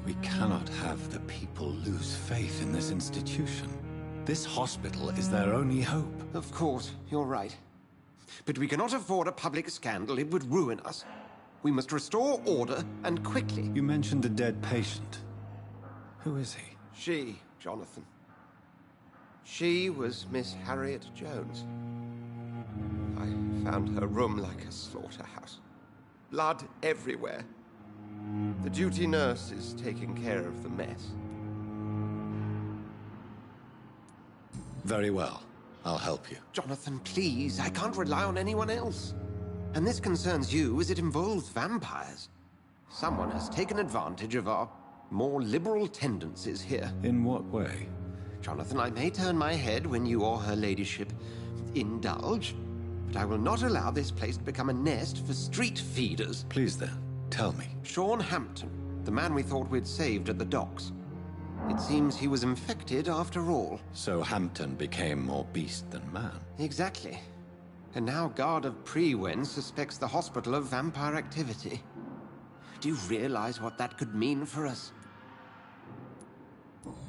We cannot have the people lose faith in this institution. This hospital is their only hope. Of course, you're right. But we cannot afford a public scandal. It would ruin us. We must restore order, and quickly. You mentioned a dead patient. Who is he? She, Jonathan. She was Miss Harriet Jones. I found her room like a slaughterhouse. Blood everywhere. The duty nurse is taking care of the mess. Very well. I'll help you. Jonathan, please. I can't rely on anyone else. And this concerns you as it involves vampires. Someone has taken advantage of our more liberal tendencies here. In what way? Jonathan, I may turn my head when you or her ladyship indulge, but I will not allow this place to become a nest for street feeders. Please then, tell me. Sean Hampton, the man we thought we'd saved at the docks. It seems he was infected after all. So Hampton became more beast than man. Exactly. And now Guard of Premay suspects the hospital of vampire activity. Do you realize what that could mean for us?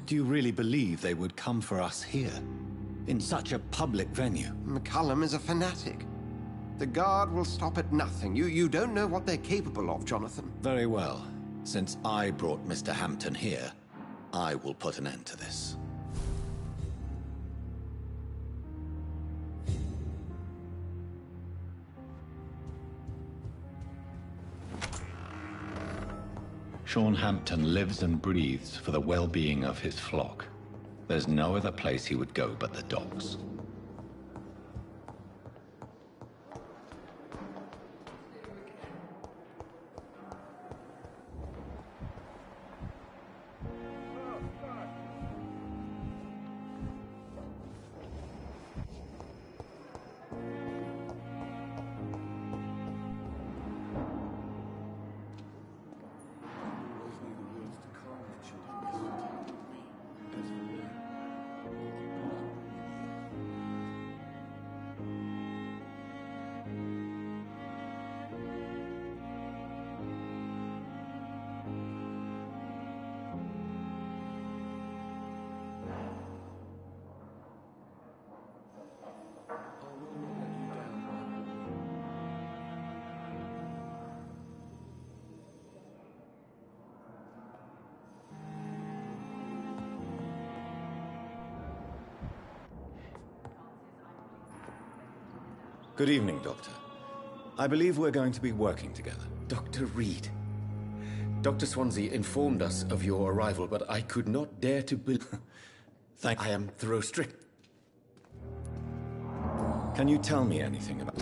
Do you really believe they would come for us here? In such a public venue? McCullum is a fanatic. The Guard will stop at nothing. You don't know what they're capable of, Jonathan. Very well. Since I brought Mr. Hampton here, I will put an end to this. Sean Hampton lives and breathes for the well-being of his flock. There's no other place he would go but the docks. Good evening, Doctor. I believe we're going to be working together. Dr. Reed. Dr. Swansea informed us of your arrival, but I could not dare to believe... Thank you. I am thorough strict. Can you tell me anything about...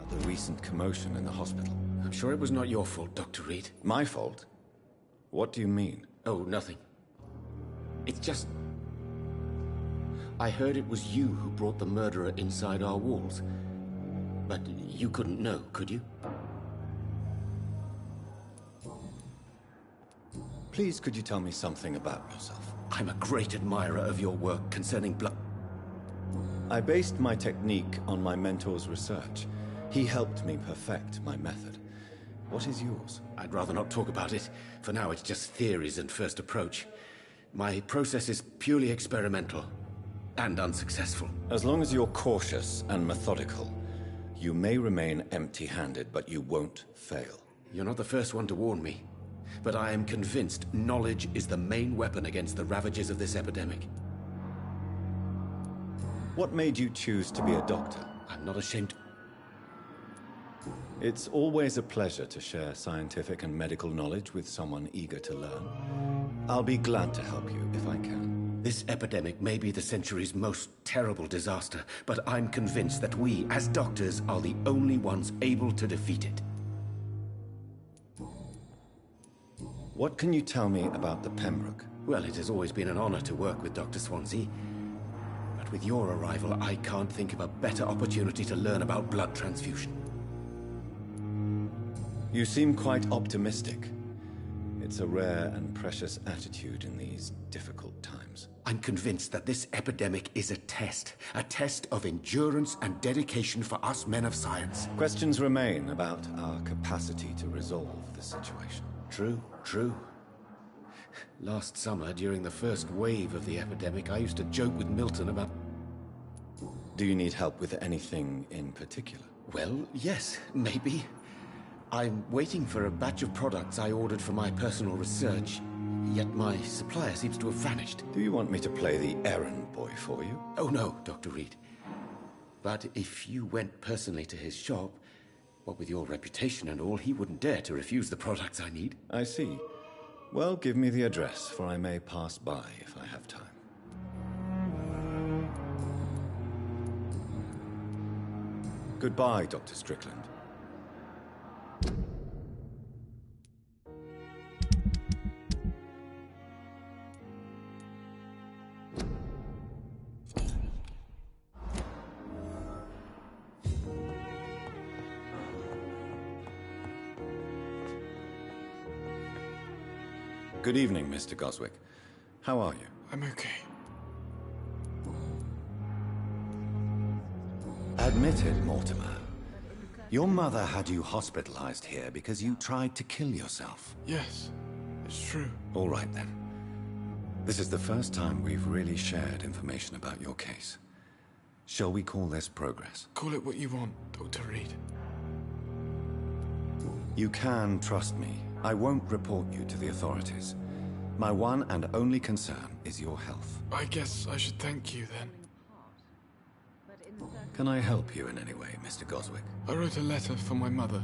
about the recent commotion in the hospital? I'm sure it was not your fault, Dr. Reed. My fault? What do you mean? Oh, nothing. It's just... I heard it was you who brought the murderer inside our walls. But you couldn't know, could you? Please, could you tell me something about yourself? I'm a great admirer of your work concerning blood. I based my technique on my mentor's research. He helped me perfect my method. What is yours? I'd rather not talk about it. For now, it's just theories and first approach. My process is purely experimental and unsuccessful. As long as you're cautious and methodical, you may remain empty-handed, but you won't fail. You're not the first one to warn me, but I am convinced knowledge is the main weapon against the ravages of this epidemic. What made you choose to be a doctor? I'm not ashamed. It's always a pleasure to share scientific and medical knowledge with someone eager to learn. I'll be glad to help you if I can. This epidemic may be the century's most terrible disaster, but I'm convinced that we, as doctors, are the only ones able to defeat it. What can you tell me about the Pembroke? Well, it has always been an honor to work with Dr. Swansea. But with your arrival, I can't think of a better opportunity to learn about blood transfusion. You seem quite optimistic. It's a rare and precious attitude in these difficult times. I'm convinced that this epidemic is a test of endurance and dedication for us men of science. Questions remain about our capacity to resolve the situation. True. Last summer, during the first wave of the epidemic, I used to joke with Milton about... Do you need help with anything in particular? Well, yes, maybe. I'm waiting for a batch of products I ordered for my personal research, yet my supplier seems to have vanished. Do you want me to play the errand boy for you? Oh no, Dr. Reed. But if you went personally to his shop, what with your reputation and all, he wouldn't dare to refuse the products I need. I see. Well, give me the address, for I may pass by if I have time. Goodbye, Dr. Strickland. Good evening, Mr. Goswick. How are you? I'm okay. Admit it, Mortimer. Your mother had you hospitalized here because you tried to kill yourself. Yes, it's true. All right, then. This is the first time we've really shared information about your case. Shall we call this progress? Call it what you want, Dr. Reed. You can trust me. I won't report you to the authorities. My one and only concern is your health. I guess I should thank you then. Can I help you in any way, Mr. Goswick? I wrote a letter for my mother.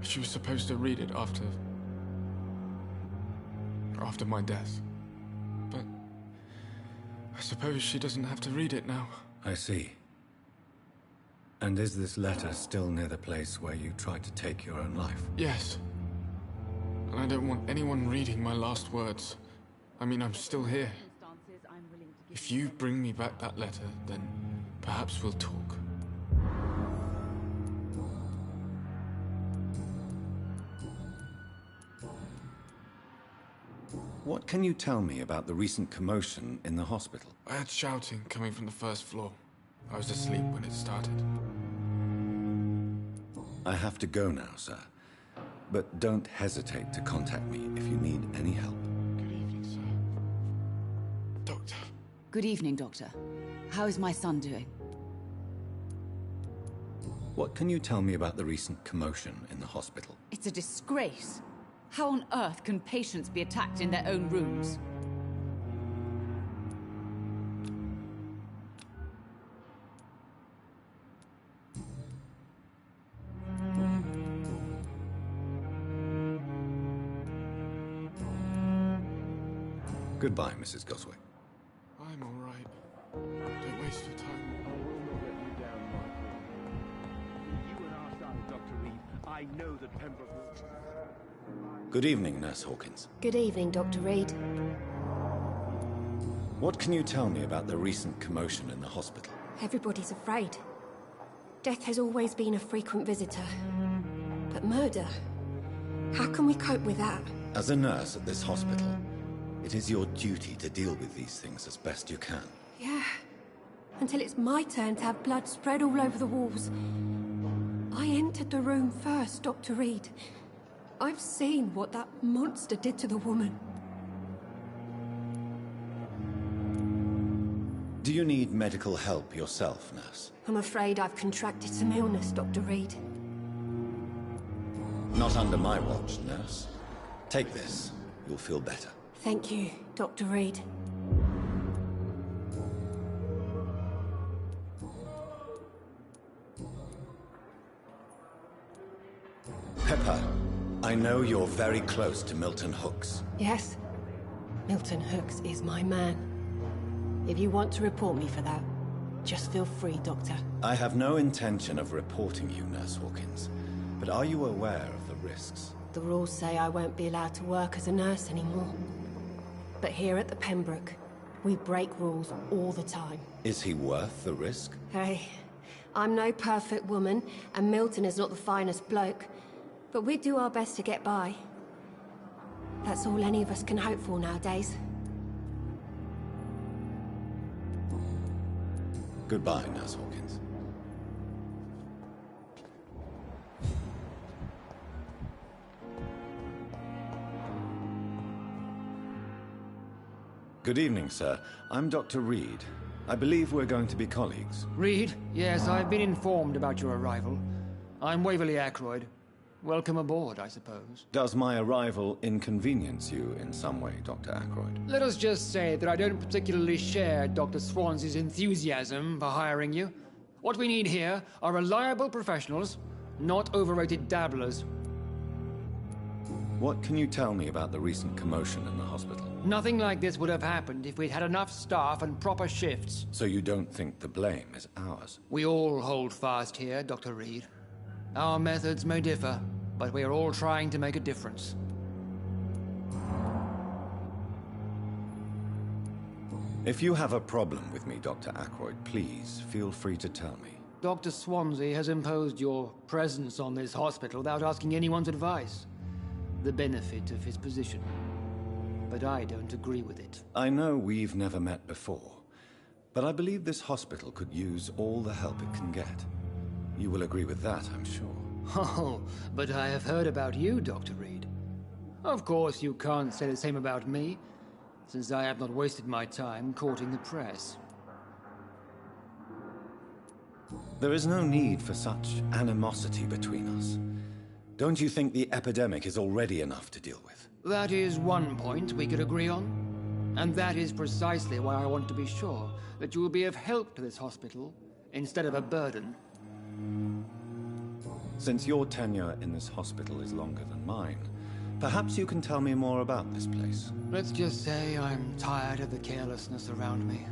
She was supposed to read it after my death. But I suppose she doesn't have to read it now. I see. And is this letter still near the place where you tried to take your own life? Yes. And I don't want anyone reading my last words. I mean, I'm still here. If you bring me back that letter, then perhaps we'll talk. What can you tell me about the recent commotion in the hospital? I had shouting coming from the first floor. I was asleep when it started. I have to go now, sir. But don't hesitate to contact me if you need any help. Good evening, sir. Doctor. Good evening, Doctor. How is my son doing? What can you tell me about the recent commotion in the hospital? It's a disgrace. How on earth can patients be attacked in their own rooms? Goodbye, Mrs. Goswick. I'm all right. Don't waste your time. I know that Pembroke will... Good evening, Nurse Hawkins. Good evening, Dr. Reed. What can you tell me about the recent commotion in the hospital? Everybody's afraid. Death has always been a frequent visitor. But murder? How can we cope with that? As a nurse at this hospital, it is your duty to deal with these things as best you can. Yeah. Until it's my turn to have blood spread all over the walls. I entered the room first, Dr. Reed. I've seen what that monster did to the woman. Do you need medical help yourself, nurse? I'm afraid I've contracted some illness, Dr. Reed. Not under my watch, nurse. Take this. You'll feel better. Thank you, Dr. Reed. Pepper, I know you're very close to Milton Hooks. Yes. Milton Hooks is my man. If you want to report me for that, just feel free, Doctor. I have no intention of reporting you, Nurse Hawkins. But are you aware of the risks? The rules say I won't be allowed to work as a nurse anymore. But here at the Pembroke, we break rules all the time. Is he worth the risk? Hey, I'm no perfect woman, and Milton is not the finest bloke. But we do our best to get by. That's all any of us can hope for nowadays. Goodbye, Nurse Hawkins. Good evening, sir. I'm Dr. Reed. I believe we're going to be colleagues. Reed? Yes, I've been informed about your arrival. I'm Waverly Ackroyd. Welcome aboard, I suppose. Does my arrival inconvenience you in some way, Dr. Ackroyd? Let us just say that I don't particularly share Dr. Swansea's enthusiasm for hiring you. What we need here are reliable professionals, not overrated dabblers. What can you tell me about the recent commotion in the hospital? Nothing like this would have happened if we'd had enough staff and proper shifts. So you don't think the blame is ours? We all hold fast here, Dr. Reed. Our methods may differ, but we are all trying to make a difference. If you have a problem with me, Dr. Ackroyd, please feel free to tell me. Dr. Swansea has imposed your presence on this hospital without asking anyone's advice. The benefit of his position. But I don't agree with it. I know we've never met before, but I believe this hospital could use all the help it can get. You will agree with that, I'm sure. Oh, but I have heard about you, Dr. Reed. Of course, you can't say the same about me, since I have not wasted my time courting the press. There is no need for such animosity between us. Don't you think the epidemic is already enough to deal with? That is one point we could agree on. And that is precisely why I want to be sure that you will be of help to this hospital, instead of a burden. Since your tenure in this hospital is longer than mine, perhaps you can tell me more about this place. Let's just say I'm tired of the carelessness around me.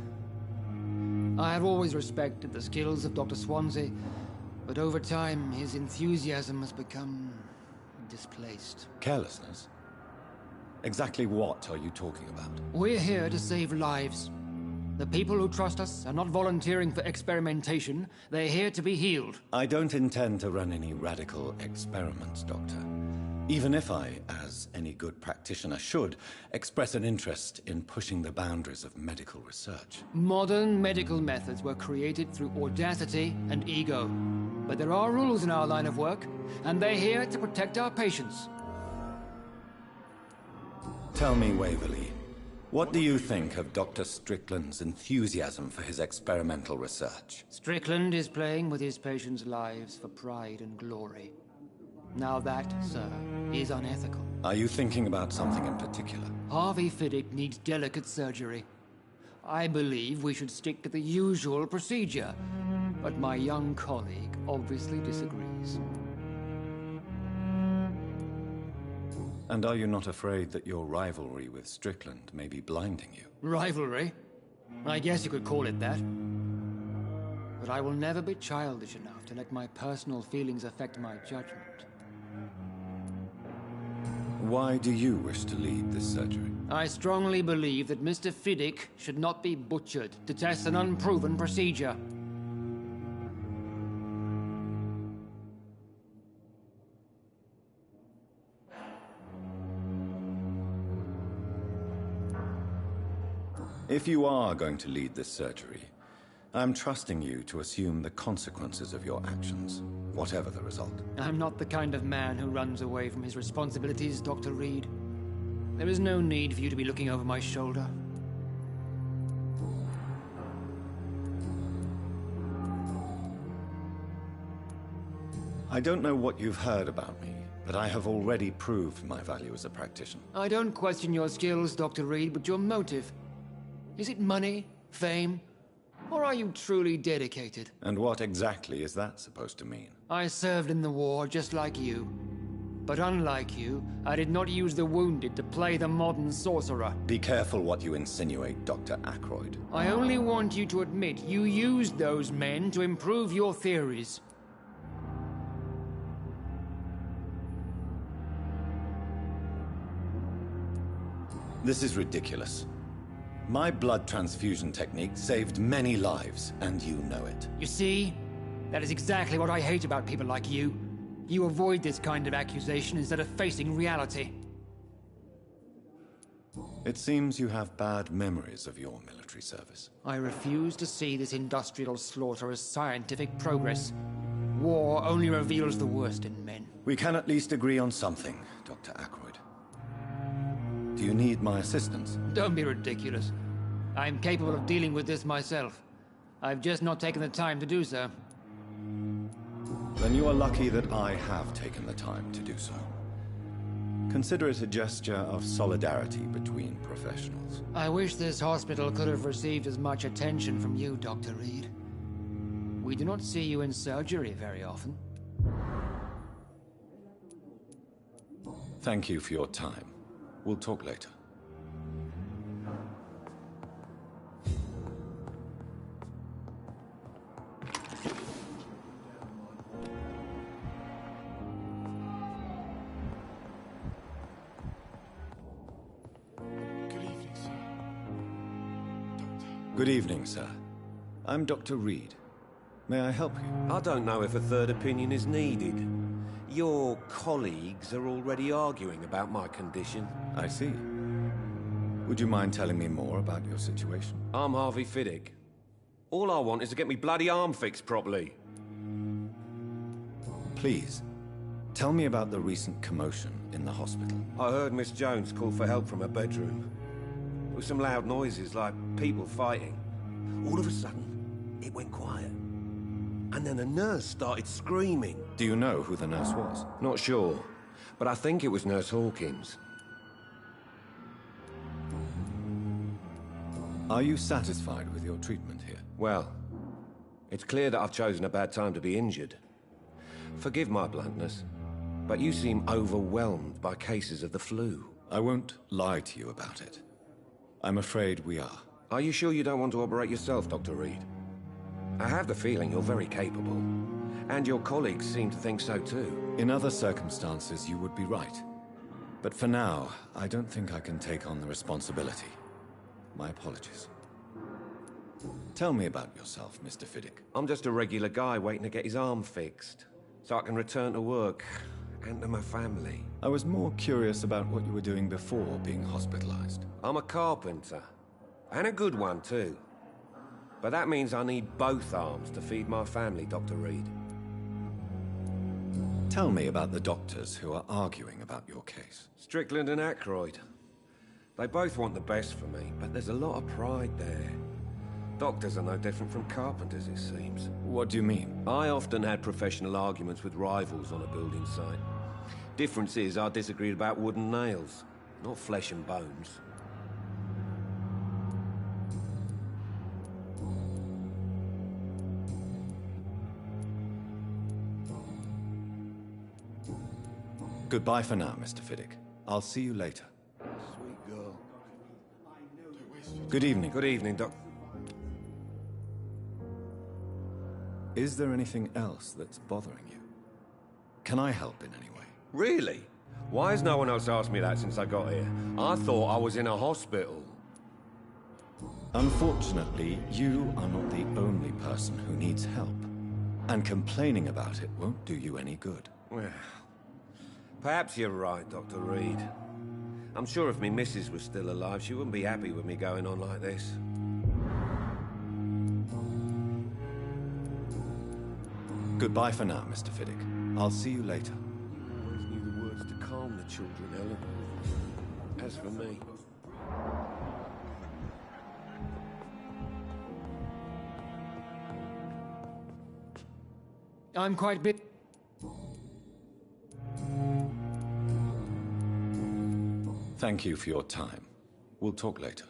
I have always respected the skills of Dr. Swansea, but over time his enthusiasm has become displaced. Carelessness? Exactly what are you talking about? We're here to save lives. The people who trust us are not volunteering for experimentation. They're here to be healed. I don't intend to run any radical experiments, Doctor. Even if I, as any good practitioner should, express an interest in pushing the boundaries of medical research. Modern medical methods were created through audacity and ego. But there are rules in our line of work, and they're here to protect our patients. Tell me, Waverly, what do you think of Dr. Strickland's enthusiasm for his experimental research? Strickland is playing with his patients' lives for pride and glory. Now that, sir, is unethical. Are you thinking about something in particular? Harvey Fiddick needs delicate surgery. I believe we should stick to the usual procedure, but my young colleague obviously disagrees. And are you not afraid that your rivalry with Strickland may be blinding you? Rivalry? I guess you could call it that. But I will never be childish enough to let my personal feelings affect my judgment. Why do you wish to lead this surgery? I strongly believe that Mr. Fiddick should not be butchered to test an unproven procedure. If you are going to lead this surgery, I'm trusting you to assume the consequences of your actions, whatever the result. I'm not the kind of man who runs away from his responsibilities, Dr. Reed. There is no need for you to be looking over my shoulder. I don't know what you've heard about me, but I have already proved my value as a practitioner. I don't question your skills, Dr. Reed, but your motive. Is it money, fame, or are you truly dedicated? And what exactly is that supposed to mean? I served in the war just like you. But unlike you, I did not use the wounded to play the modern sorcerer. Be careful what you insinuate, Dr. Ackroyd. I only want you to admit you used those men to improve your theories. This is ridiculous. My blood transfusion technique saved many lives, and you know it. You see? That is exactly what I hate about people like you. You avoid this kind of accusation instead of facing reality. It seems you have bad memories of your military service. I refuse to see this industrial slaughter as scientific progress. War only reveals the worst in men. We can at least agree on something, Dr. Ackroyd. Do you need my assistance? Don't be ridiculous. I'm capable of dealing with this myself. I've just not taken the time to do so. Then you are lucky that I have taken the time to do so. Consider it a gesture of solidarity between professionals. I wish this hospital could have received as much attention from you, Dr. Reed. We do not see you in surgery very often. Thank you for your time. We'll talk later. Good evening, sir. Doctor. Good evening, sir. I'm Dr. Reed. May I help you? I don't know if a third opinion is needed. Your colleagues are already arguing about my condition. I see. Would you mind telling me more about your situation? I'm Harvey Fiddick. All I want is to get me bloody arm fixed properly. Please, tell me about the recent commotion in the hospital. I heard Miss Jones call for help from her bedroom. There were some loud noises, like people fighting. All of a sudden, it went quiet. And then a nurse started screaming. Do you know who the nurse was? Not sure, but I think it was Nurse Hawkins. Are you satisfied with your treatment here? Well, it's clear that I've chosen a bad time to be injured. Forgive my bluntness, but you seem overwhelmed by cases of the flu. I won't lie to you about it. I'm afraid we are. Are you sure you don't want to operate yourself, Dr. Reed? I have the feeling you're very capable, and your colleagues seem to think so too. In other circumstances, you would be right. But for now, I don't think I can take on the responsibility. My apologies. Tell me about yourself, Mr. Fiddick. I'm just a regular guy waiting to get his arm fixed, so I can return to work and to my family. I was more curious about what you were doing before being hospitalized. I'm a carpenter, and a good one too. But that means I need both arms to feed my family, Dr. Reed. Tell me about the doctors who are arguing about your case. Strickland and Ackroyd. They both want the best for me, but there's a lot of pride there. Doctors are no different from carpenters, it seems. What do you mean? I often had professional arguments with rivals on a building site. Difference is I disagreed about wooden nails, not flesh and bones. Goodbye for now, Mr. Fiddick. I'll see you later. Sweet girl. Good evening. Good evening, Doc. Is there anything else that's bothering you? Can I help in any way? Really? Why has no one else asked me that since I got here? I thought I was in a hospital. Unfortunately, you are not the only person who needs help. And complaining about it won't do you any good. Well, perhaps you're right, Dr. Reed. I'm sure if me missus was still alive, she wouldn't be happy with me going on like this. Goodbye for now, Mr. Fiddick. I'll see you later. You always knew the words to calm the children, Ellen. As for me... I'm quite bit... Thank you for your time. We'll talk later.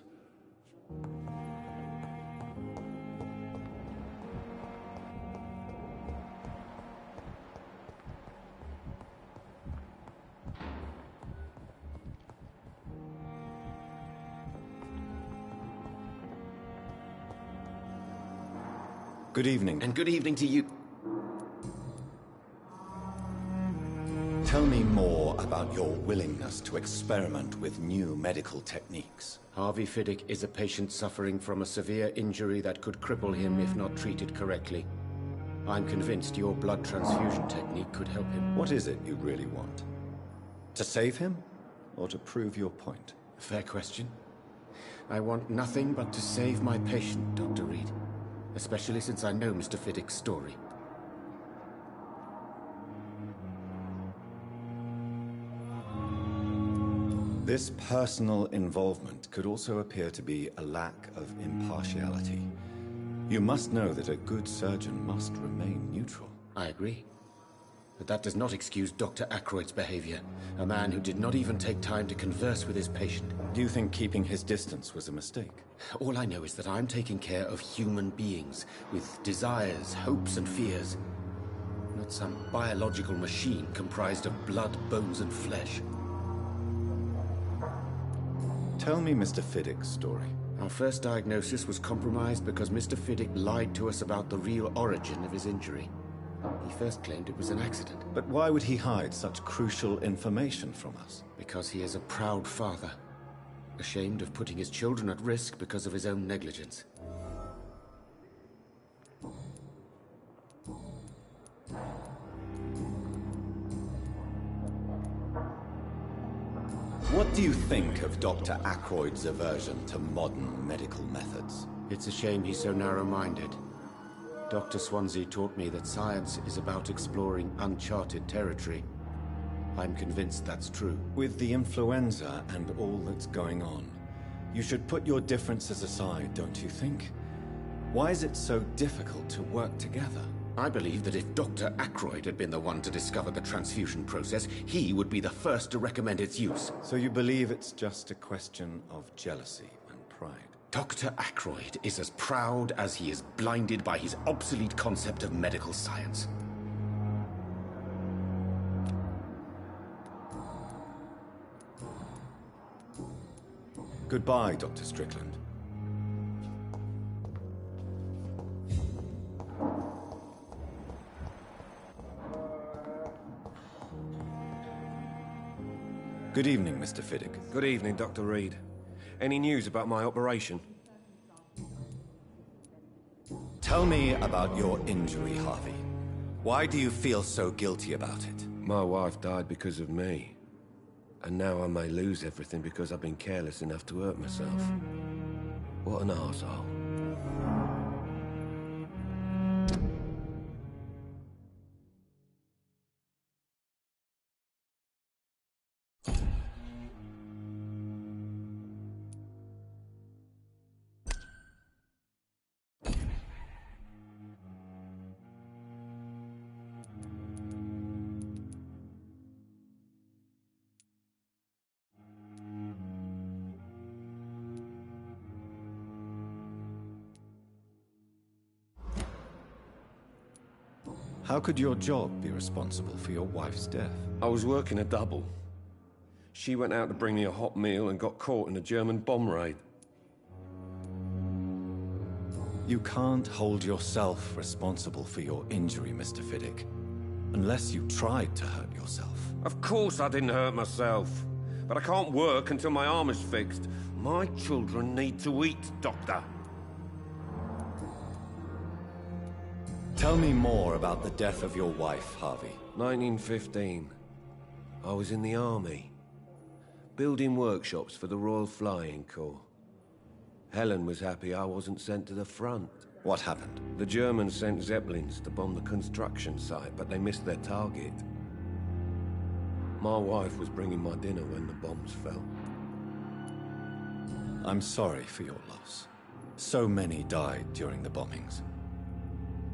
Good evening. And good evening to you. Tell me more about your willingness to experiment with new medical techniques. Harvey Fiddick is a patient suffering from a severe injury that could cripple him if not treated correctly. I'm convinced your blood transfusion technique could help him. What is it you really want? To save him, or to prove your point? Fair question. I want nothing but to save my patient, Dr. Reed. Especially since I know Mr. Fiddick's story. This personal involvement could also appear to be a lack of impartiality. You must know that a good surgeon must remain neutral. I agree. But that does not excuse Dr. Ackroyd's behavior. A man who did not even take time to converse with his patient. Do you think keeping his distance was a mistake? All I know is that I'm taking care of human beings with desires, hopes, and fears. Not some biological machine comprised of blood, bones, and flesh. Tell me Mr. Fiddick's story. Our first diagnosis was compromised because Mr. Fiddick lied to us about the real origin of his injury. He first claimed it was an accident. But why would he hide such crucial information from us? Because he is a proud father, ashamed of putting his children at risk because of his own negligence. What do you think of Dr. Ackroyd's aversion to modern medical methods? It's a shame he's so narrow-minded. Dr. Swansea taught me that science is about exploring uncharted territory. I'm convinced that's true. With the influenza and all that's going on, you should put your differences aside, don't you think? Why is it so difficult to work together? I believe that if Dr. Ackroyd had been the one to discover the transfusion process, he would be the first to recommend its use. So you believe it's just a question of jealousy and pride? Dr. Ackroyd is as proud as he is blinded by his obsolete concept of medical science. Goodbye, Dr. Strickland. Good evening, Mr. Fiddick. Good evening, Dr. Reed. Any news about my operation? Tell me about your injury, Harvey. Why do you feel so guilty about it? My wife died because of me. And now I may lose everything because I've been careless enough to hurt myself. What an arsehole. How could your job be responsible for your wife's death? I was working a double. She went out to bring me a hot meal and got caught in a German bomb raid. You can't hold yourself responsible for your injury, Mr. Fiddick. Unless you tried to hurt yourself. Of course I didn't hurt myself. But I can't work until my arm is fixed. My children need to eat, Doctor. Tell me more about the death of your wife, Harvey. 1915. I was in the army. Building workshops for the Royal Flying Corps. Helen was happy I wasn't sent to the front. What happened? The Germans sent Zeppelins to bomb the construction site, but they missed their target. My wife was bringing my dinner when the bombs fell. I'm sorry for your loss. So many died during the bombings.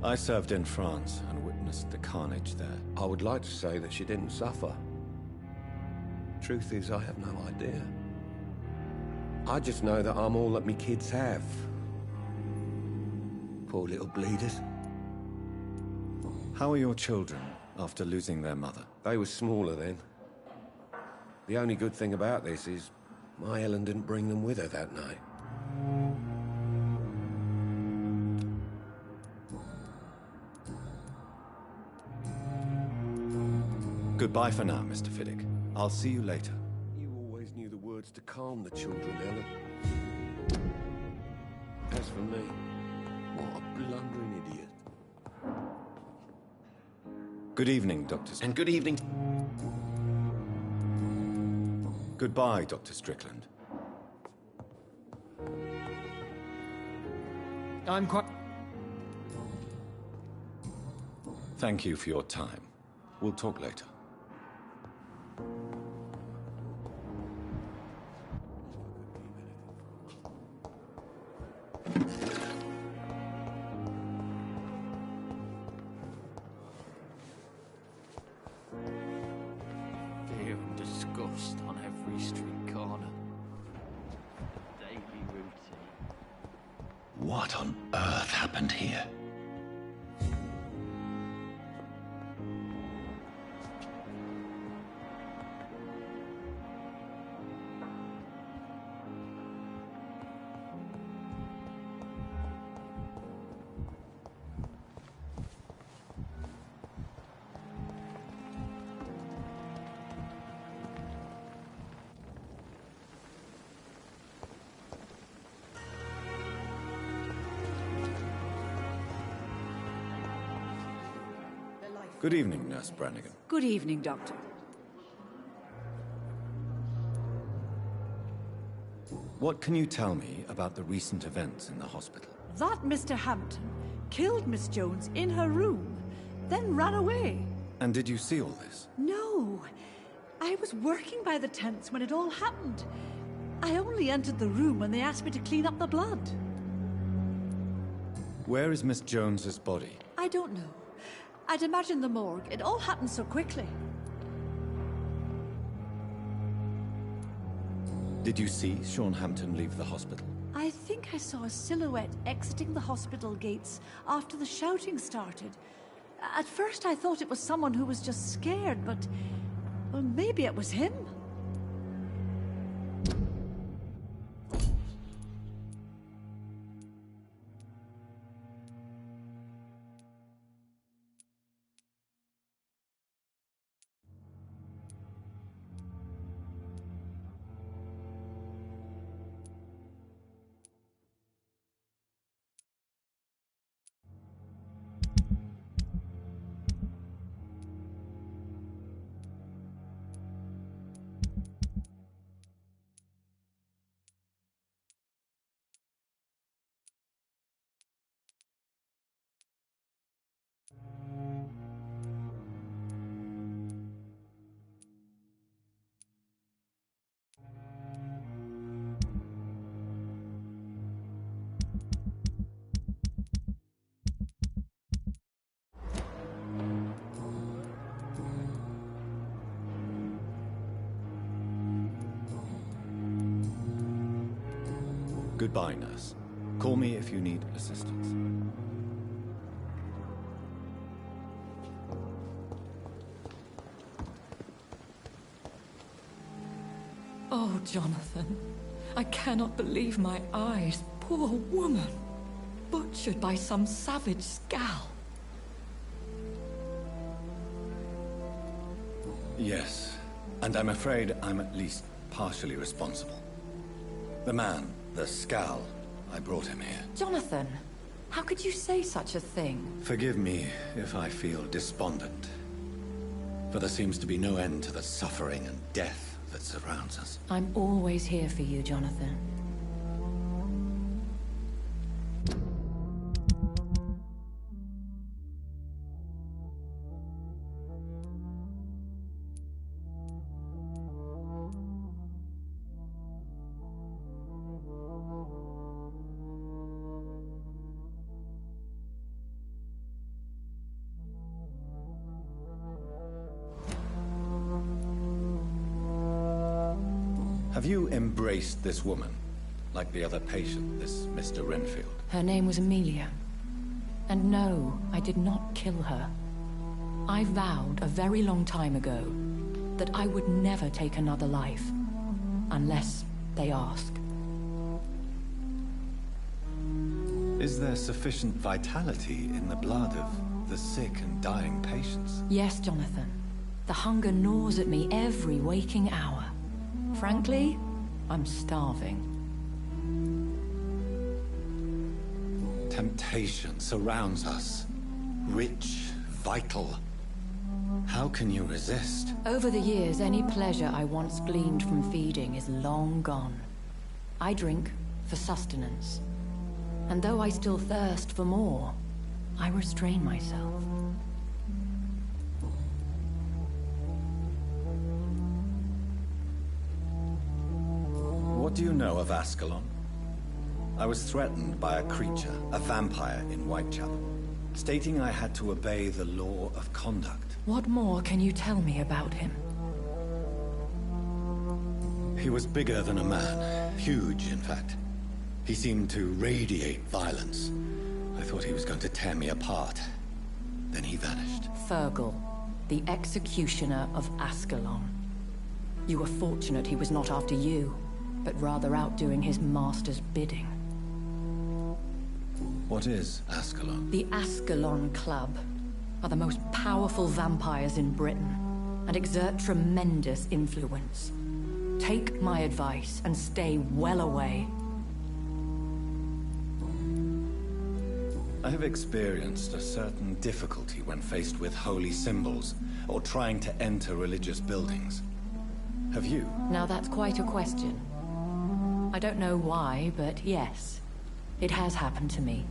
I served in France and witnessed the carnage there. I would like to say that she didn't suffer. Truth is, I have no idea. I just know that I'm all that me kids have. Poor little bleeders. How are your children after losing their mother? They were smaller then. The only good thing about this is my Helen didn't bring them with her that night. Goodbye for now, Mr. Fiddick. I'll see you later. You always knew the words to calm the children, Helen. As for me, what a blundering idiot. Good evening, Dr. And good evening. Goodbye, Dr. Strickland. I'm quite... Thank you for your time. We'll talk later. Fear and disgust on every street corner. Daily routine. What on earth happened here? Good evening, Nurse Brannigan. Good evening, Doctor. What can you tell me about the recent events in the hospital? That Mr. Hampton killed Miss Jones in her room, then ran away. And did you see all this? No. I was working by the tents when it all happened. I only entered the room when they asked me to clean up the blood. Where is Miss Jones's body? I don't know. I'd imagine the morgue. It all happened so quickly. Did you see Sean Hampton leave the hospital? I think I saw a silhouette exiting the hospital gates after the shouting started. At first I thought it was someone who was just scared, but... well, maybe it was him. Goodbye, nurse. Call me if you need assistance. Oh, Jonathan. I cannot believe my eyes. Poor woman. Butchered by some savage scowl. Yes, and I'm afraid I'm at least partially responsible. The man, the scowl, I brought him here. Jonathan, how could you say such a thing? Forgive me if I feel despondent. For there seems to be no end to the suffering and death that surrounds us. I'm always here for you, Jonathan. Have you embraced this woman, like the other patient, this Mr. Renfield? Her name was Amelia. And no, I did not kill her. I vowed a very long time ago that I would never take another life, unless they ask. Is there sufficient vitality in the blood of the sick and dying patients? Yes, Jonathan. The hunger gnaws at me every waking hour. Frankly, I'm starving. Temptation surrounds us. Rich, vital. How can you resist? Over the years, any pleasure I once gleaned from feeding is long gone. I drink for sustenance. And though I still thirst for more, I restrain myself. What do you know of Ascalon? I was threatened by a creature, a vampire in Whitechapel, stating I had to obey the law of conduct. What more can you tell me about him? He was bigger than a man. Huge, in fact. He seemed to radiate violence. I thought he was going to tear me apart. Then he vanished. Fergal, the executioner of Ascalon. You were fortunate he was not after you, but rather out doing his master's bidding. What is Ascalon? The Ascalon Club are the most powerful vampires in Britain and exert tremendous influence. Take my advice and stay well away. I have experienced a certain difficulty when faced with holy symbols or trying to enter religious buildings. Have you? Now that's quite a question. I don't know why, but yes, it has happened to me.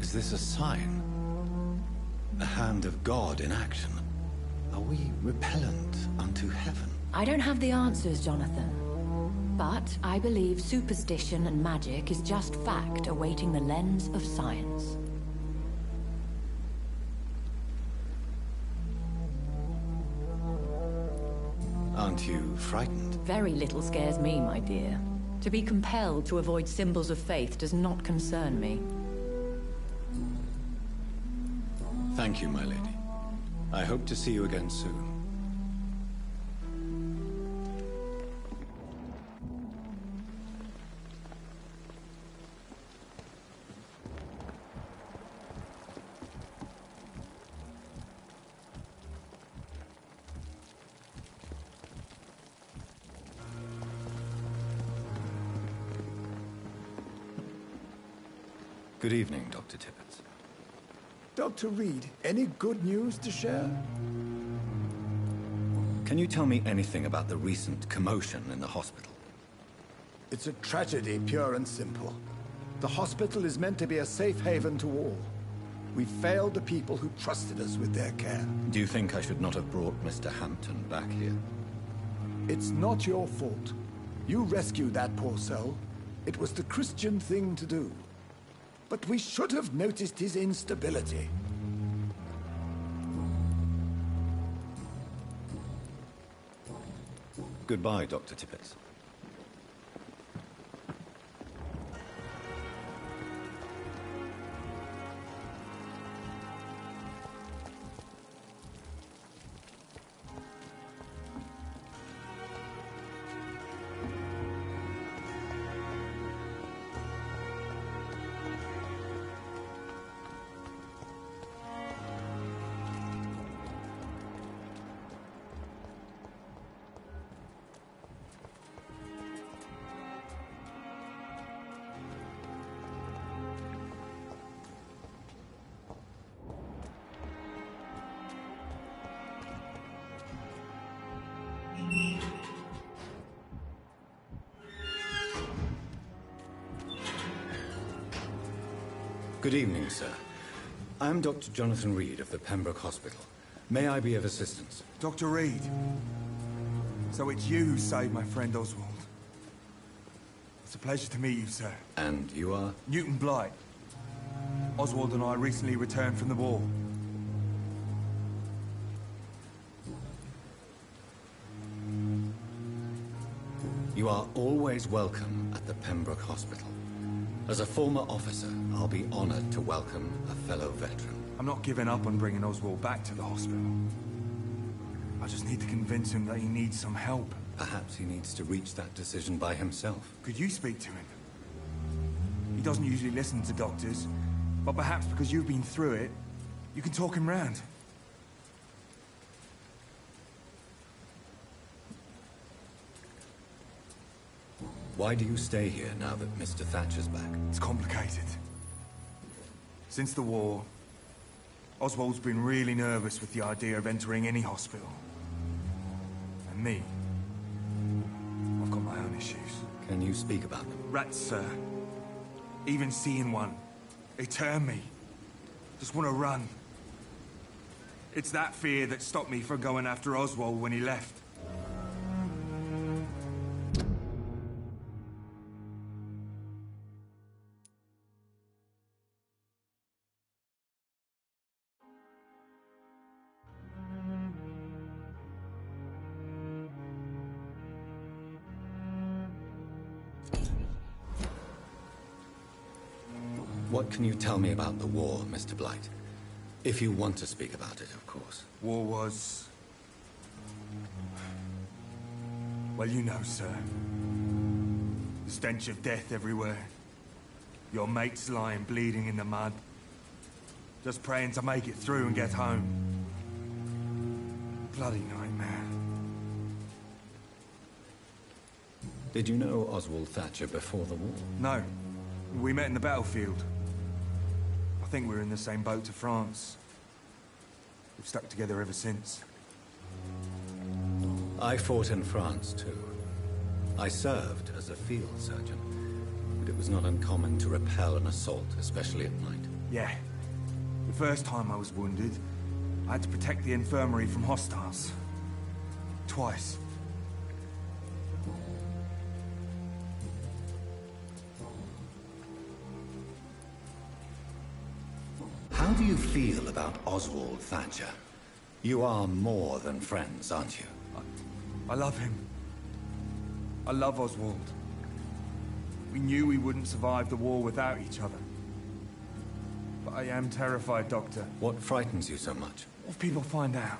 Is this a sign? The hand of God in action? Are we repellent unto heaven? I don't have the answers, Jonathan. But I believe superstition and magic is just fact awaiting the lens of science. Aren't you frightened? Very little scares me, my dear. To be compelled to avoid symbols of faith does not concern me. Thank you, my lady. I hope to see you again soon. Good evening, Dr. Tippett. Dr. Reed, any good news to share? Can you tell me anything about the recent commotion in the hospital? It's a tragedy, pure and simple. The hospital is meant to be a safe haven to all. We failed the people who trusted us with their care. Do you think I should not have brought Mr. Hampton back here? It's not your fault. You rescued that poor soul. It was the Christian thing to do. But we should have noticed his instability. Goodbye, Dr. Tippett. Good evening, sir. I'm Dr. Jonathan Reed of the Pembroke Hospital. May I be of assistance? Dr. Reed. So it's you who saved my friend Oswald. It's a pleasure to meet you, sir. And you are? Newton Blight. Oswald and I recently returned from the war. You are always welcome at the Pembroke Hospital. As a former officer, I'll be honored to welcome a fellow veteran. I'm not giving up on bringing Oswald back to the hospital. I just need to convince him that he needs some help. Perhaps he needs to reach that decision by himself. Could you speak to him? He doesn't usually listen to doctors, but perhaps because you've been through it, you can talk him round. Why do you stay here now that Mr. Thatcher's back? It's complicated. Since the war, Oswald's been really nervous with the idea of entering any hospital. And me, I've got my own issues. Can you speak about them? Rats, sir. Even seeing one, they turn me. Just want to run. It's that fear that stopped me from going after Oswald when he left. What can you tell me about the war, Mr. Blight? If you want to speak about it, of course. War was... well, you know, sir. The stench of death everywhere. Your mates lying bleeding in the mud. Just praying to make it through and get home. Bloody nightmare. Did you know Oswald Thatcher before the war? No. We met in the battlefield. I think we're in the same boat to France. We've stuck together ever since. I fought in France, too. I served as a field surgeon, but it was not uncommon to repel an assault, especially at night. Yeah. The first time I was wounded, I had to protect the infirmary from hostiles. Twice. How do you feel about Oswald Thatcher? You are more than friends, aren't you? I love him. I love Oswald. We knew we wouldn't survive the war without each other. But I am terrified, Doctor. What frightens you so much? What if people find out?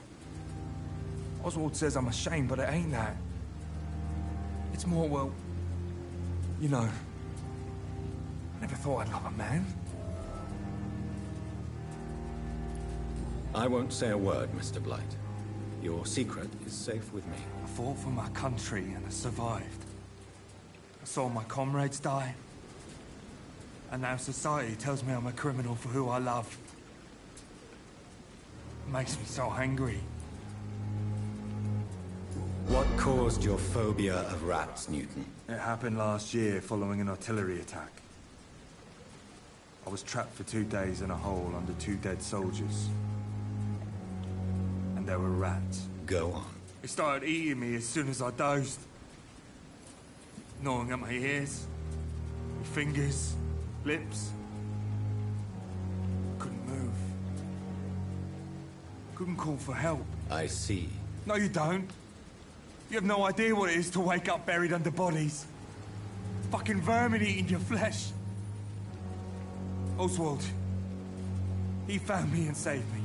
Oswald says I'm ashamed, but it ain't that. It's more, well, you know, I never thought I'd love a man. I won't say a word, Mr. Blight. Your secret is safe with me. I fought for my country and I survived. I saw my comrades die. And now society tells me I'm a criminal for who I love. It makes me so angry. What caused your phobia of rats, Newton? It happened last year following an artillery attack. I was trapped for 2 days in a hole under 2 dead soldiers. And there were rats. Go on. They started eating me as soon as I dozed. Gnawing at my ears, my fingers, lips. Couldn't move. Couldn't call for help. I see. No, you don't. You have no idea what it is to wake up buried under bodies. Fucking vermin eating your flesh. Oswald. He found me and saved me.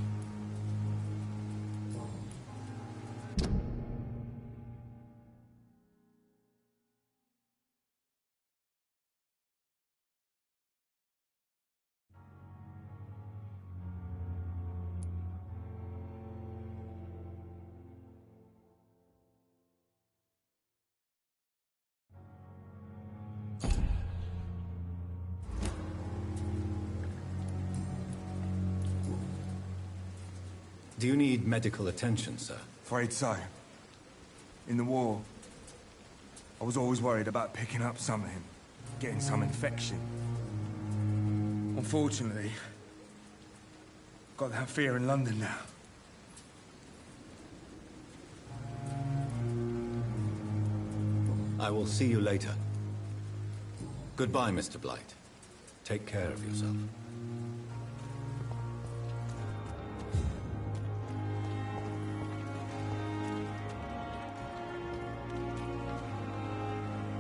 Do you need medical attention, sir? Afraid so. In the war, I was always worried about picking up something, getting some infection. Unfortunately, got that fear in London now. I will see you later. Goodbye, Mr. Blight. Take care of yourself.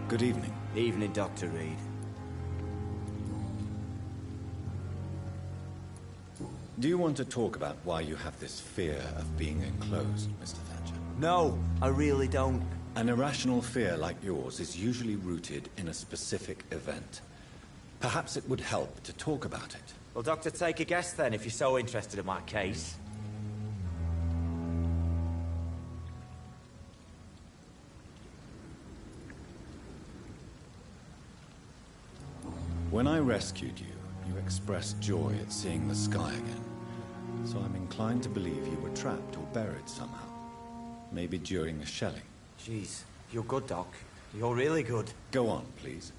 Good evening. Evening, Dr. Reed. Do you want to talk about why you have this fear of being enclosed, Mr. Thatcher? No, I really don't. An irrational fear like yours is usually rooted in a specific event. Perhaps it would help to talk about it. Well, Doctor, take a guess then, if you're so interested in my case. When I rescued you, you expressed joy at seeing the sky again. So I'm inclined to believe you were trapped or buried somehow. Maybe during a shelling. Jeez, you're good, Doc. You're really good. Go on, please.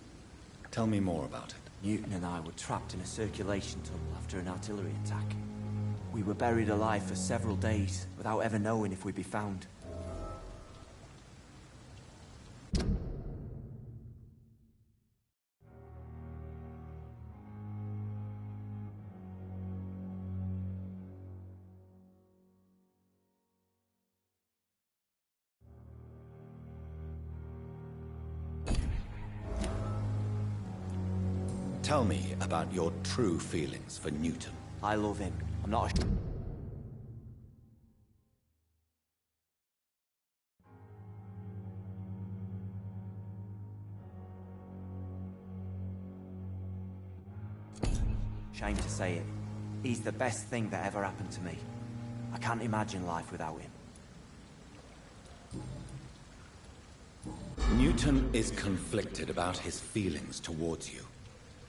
Tell me more about it. Newton and I were trapped in a circulation tunnel after an artillery attack. We were buried alive for several days, without ever knowing if we'd be found. Tell me about your true feelings for Newton. I love him. I'm not a... Shame to say it. He's the best thing that ever happened to me. I can't imagine life without him. Newton is conflicted about his feelings towards you.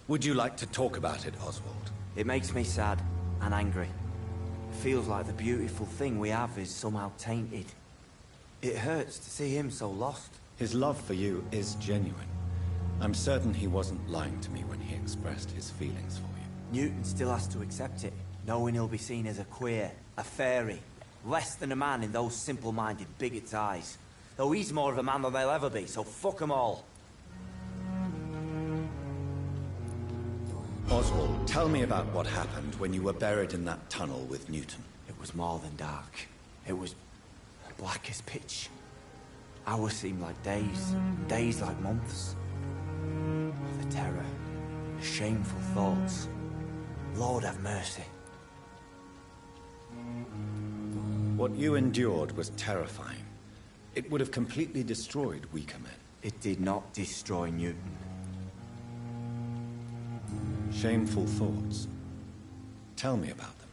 Would you like to talk about it, Oswald? It makes me sad and angry. It feels like the beautiful thing we have is somehow tainted. It hurts to see him so lost. His love for you is genuine. I'm certain he wasn't lying to me when he expressed his feelings for you. Newton still has to accept it, knowing he'll be seen as a queer, a fairy, less than a man in those simple-minded bigots' eyes. Though he's more of a man than they'll ever be, so fuck them all. Oswald, tell me about what happened when you were buried in that tunnel with Newton. It was more than dark. It was black as pitch. Hours seemed like days, days like months. The terror, the shameful thoughts. Lord have mercy. What you endured was terrifying. It would have completely destroyed weaker men. It did not destroy Newton. Shameful thoughts. Tell me about them.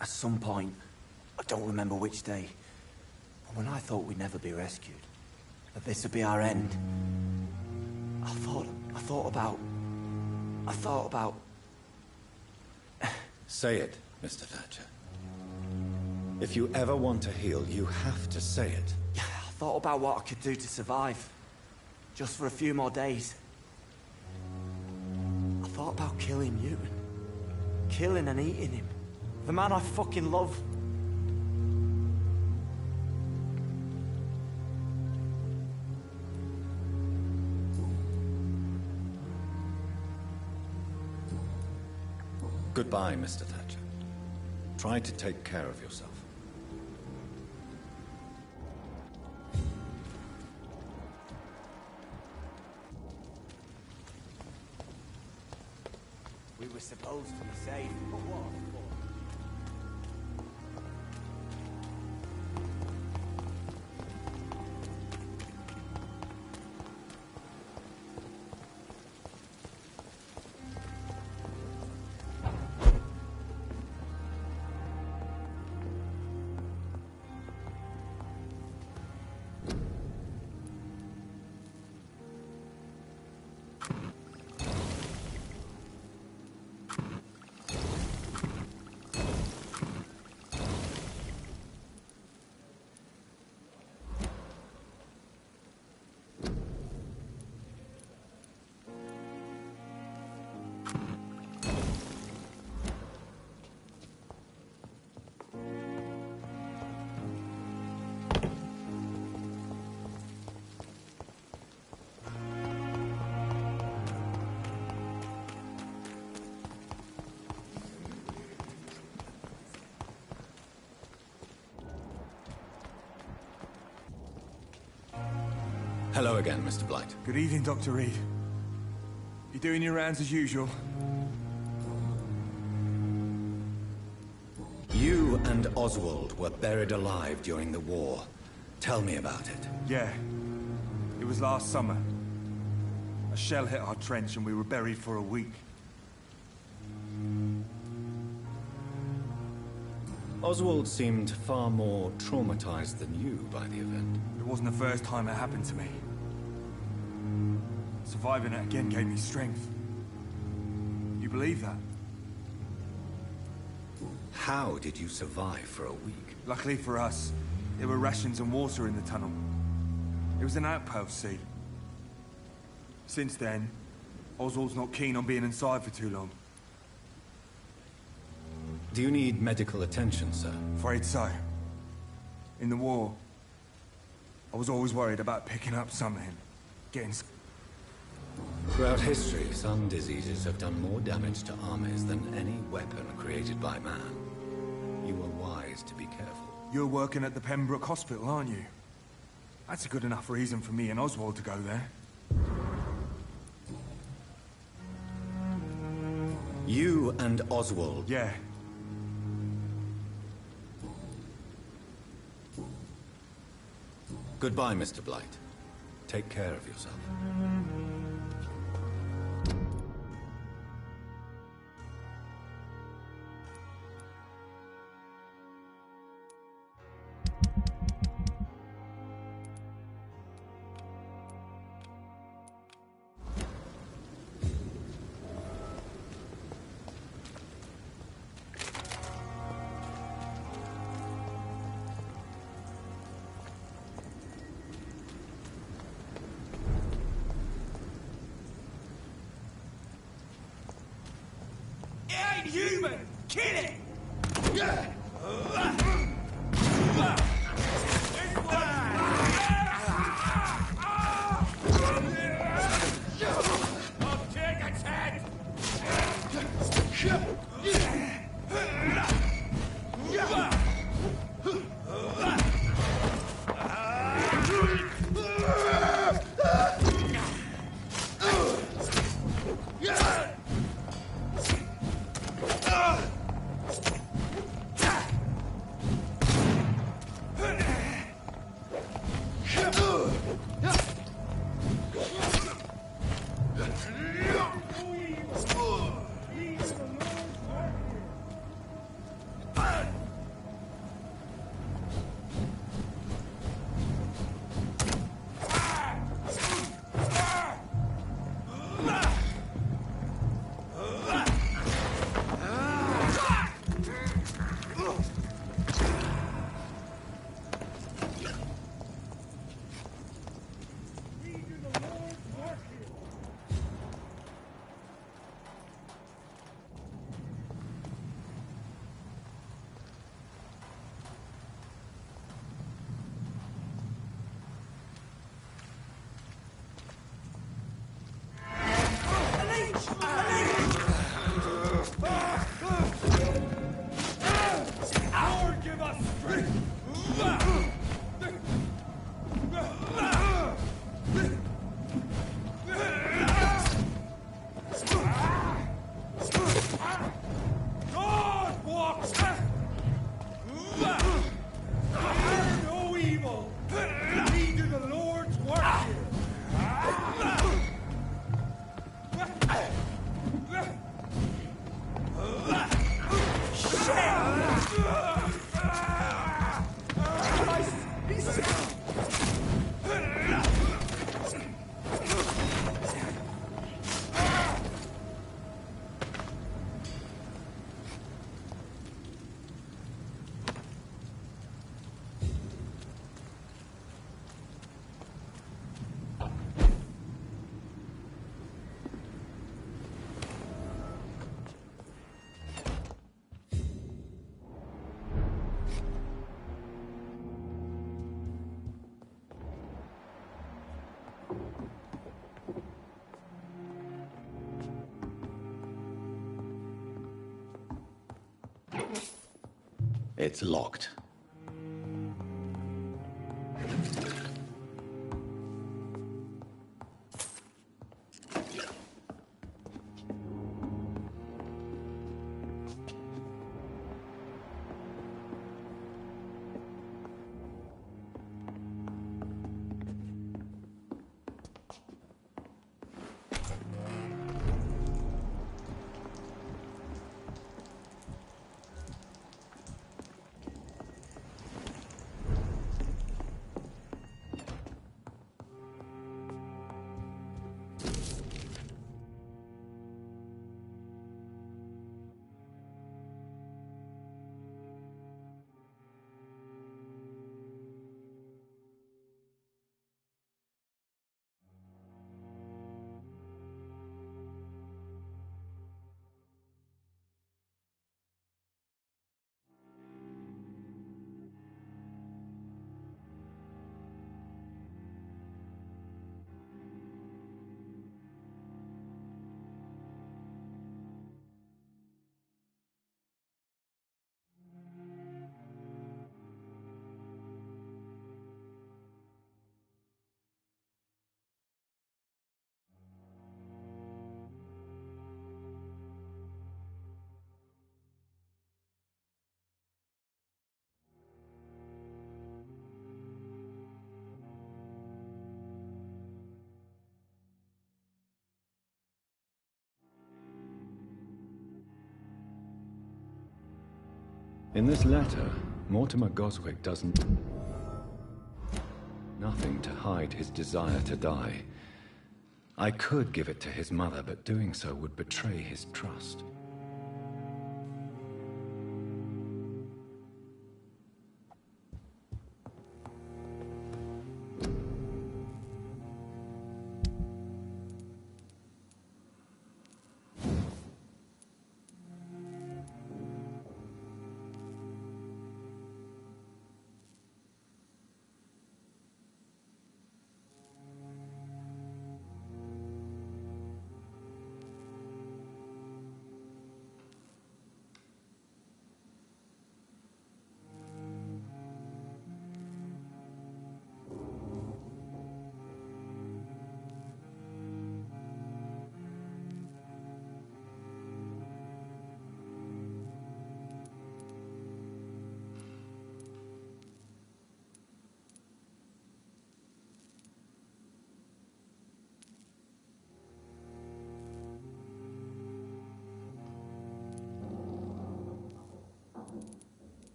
At some point, I don't remember which day, but when I thought we'd never be rescued, that this would be our end, I thought about... Say it, Mr. Thatcher. If you ever want to heal, you have to say it. I thought about what I could do to survive. Just for a few more days. I thought about killing Newton. Killing and eating him. The man I fucking love. Goodbye, Mr. Thatcher. Try to take care of yourself. We were supposed to be safe, but what? Hello again, Mr. Blight. Good evening, Dr. Reed. You doing your rounds as usual? You and Oswald were buried alive during the war. Tell me about it. Yeah. It was last summer. A shell hit our trench and we were buried for a week. Oswald seemed far more traumatized than you by the event. It wasn't the first time it happened to me. Surviving it again gave me strength. You believe that? How did you survive for a week? Luckily for us, there were rations and water in the tunnel. It was an outpost, see? Since then, Oswald's not keen on being inside for too long. Do you need medical attention, sir? Afraid so. In the war, I was always worried about picking up something, getting... Throughout history, some diseases have done more damage to armies than any weapon created by man. You were wise to be careful. You're working at the Pembroke Hospital, aren't you? That's a good enough reason for me and Oswald to go there. You and Oswald? Yeah. Goodbye, Mr. Blight. Take care of yourself. Human! Kill it! I'll take its head! It's locked. In this letter, Mortimer Goswick doesn't... nothing to hide his desire to die. I could give it to his mother, but doing so would betray his trust.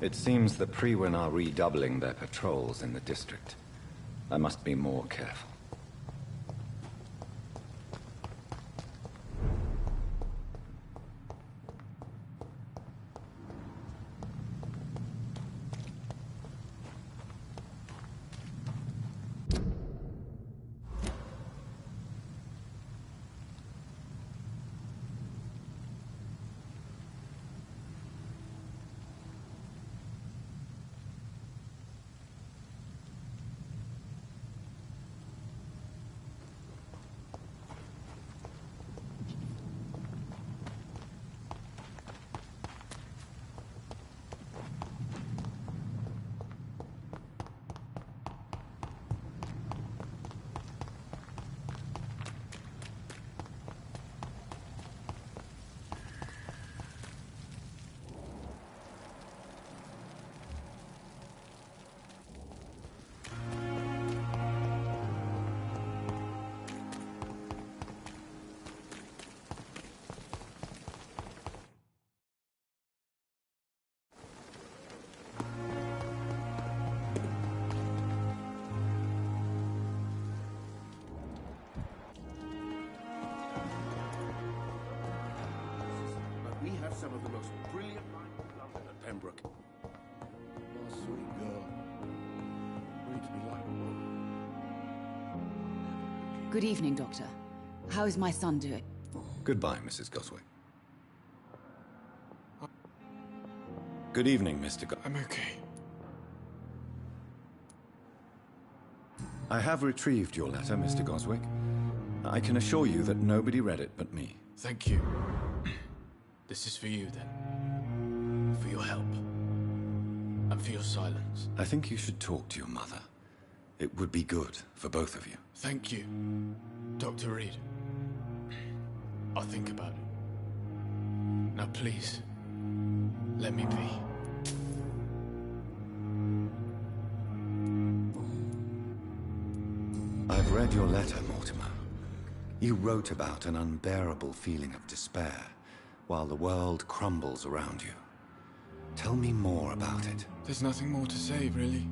It seems the Prewin are redoubling their patrols in the district. I must be more careful. have some of the most brilliant minds in London at Pembroke. My sweet girl. Reads me like a book. Good evening, Doctor. How is my son doing? Goodbye, Mrs. Goswick. Good evening, Mr. I'm okay. I have retrieved your letter, Mr. Goswick. I can assure you that nobody read it but me. Thank you. This is for you, then. For your help. And for your silence. I think you should talk to your mother. It would be good for both of you. Thank you, Dr. Reed. I'll think about it. Now, please, let me be. I've read your letter, Mortimer. You wrote about an unbearable feeling of despair while the world crumbles around you. Tell me more about it. There's nothing more to say, really.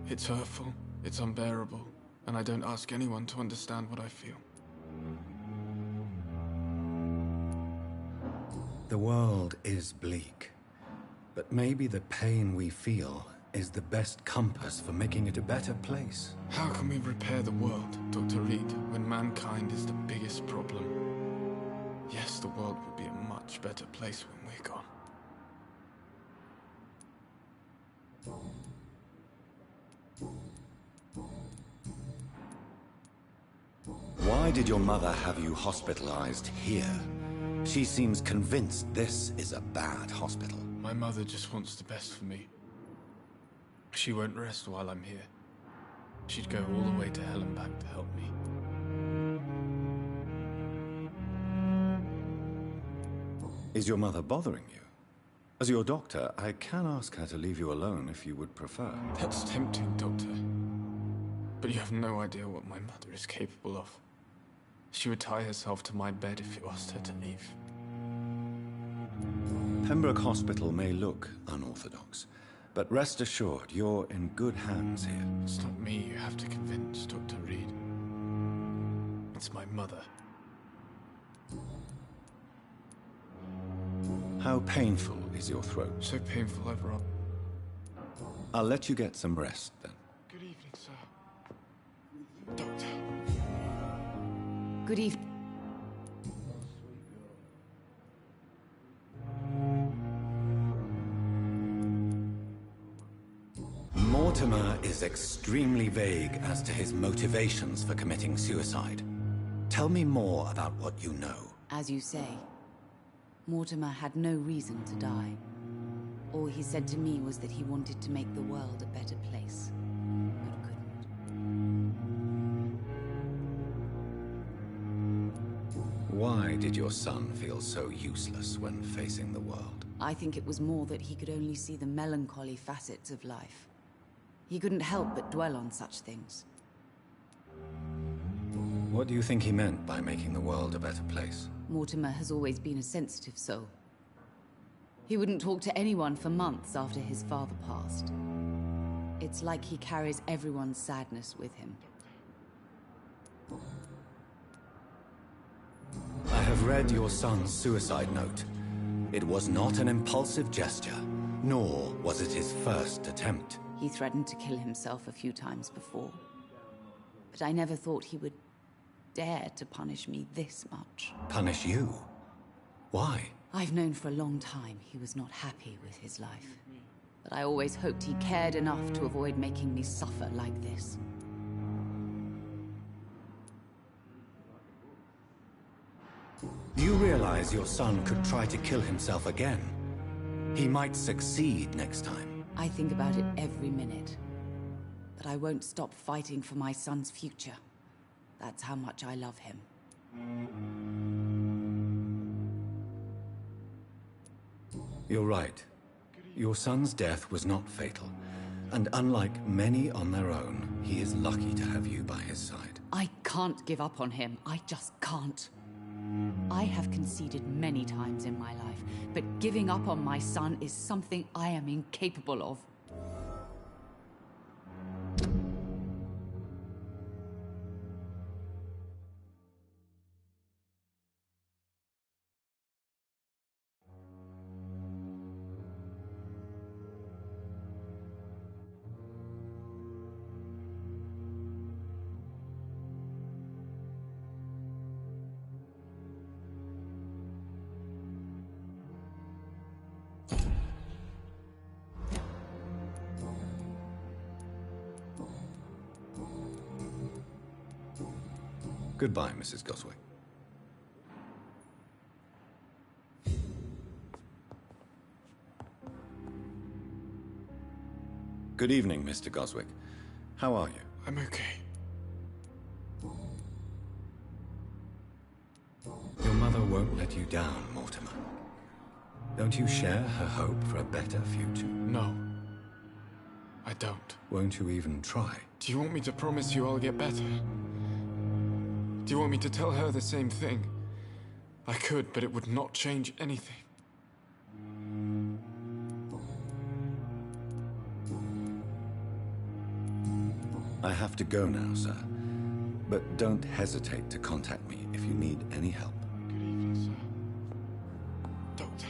It's hurtful, it's unbearable, and I don't ask anyone to understand what I feel. The world is bleak, but maybe the pain we feel is the best compass for making it a better place. How can we repair the world, Dr. Reed, when mankind is the biggest problem? Yes, the world would be a much better place when we're gone. Why did your mother have you hospitalized here? She seems convinced this is a bad hospital. My mother just wants the best for me. She won't rest while I'm here. She'd go all the way to hell and back to help me. Is your mother bothering you? As your doctor, I can ask her to leave you alone if you would prefer. That's tempting, Doctor. But you have no idea what my mother is capable of. She would tie herself to my bed if you asked her to leave. Pembroke Hospital may look unorthodox, but rest assured, you're in good hands here. It's not me you have to convince, Dr. Reed. It's my mother. How painful is your throat? So painful I'd rather... I'll let you get some rest, then. Good evening, sir. Doctor. Good evening. Mortimer is extremely vague as to his motivations for committing suicide. Tell me more about what you know. As you say, Mortimer had no reason to die. All he said to me was that he wanted to make the world a better place, but couldn't. Why did your son feel so useless when facing the world? I think it was more that he could only see the melancholy facets of life. He couldn't help but dwell on such things. What do you think he meant by making the world a better place? Mortimer has always been a sensitive soul. He wouldn't talk to anyone for months after his father passed. It's like he carries everyone's sadness with him. I have read your son's suicide note. It was not an impulsive gesture, nor was it his first attempt. He threatened to kill himself a few times before. But I never thought he would dare to punish me this much. Punish you? Why? I've known for a long time he was not happy with his life. But I always hoped he cared enough to avoid making me suffer like this. Do you realize your son could try to kill himself again? He might succeed next time. I think about it every minute. But I won't stop fighting for my son's future. That's how much I love him. You're right. Your son's death was not fatal. And unlike many on their own, he is lucky to have you by his side. I can't give up on him. I just can't. I have conceded many times in my life, but giving up on my son is something I am incapable of. Goodbye, Mrs. Goswick. Good evening, Mr. Goswick. How are you? I'm okay. Your mother won't let you down, Mortimer. Don't you share her hope for a better future? No. I don't. Won't you even try? Do you want me to promise you I'll get better? Do you want me to tell her the same thing? I could, but it would not change anything. I have to go now, sir. But don't hesitate to contact me if you need any help. Good evening, sir. Doctor.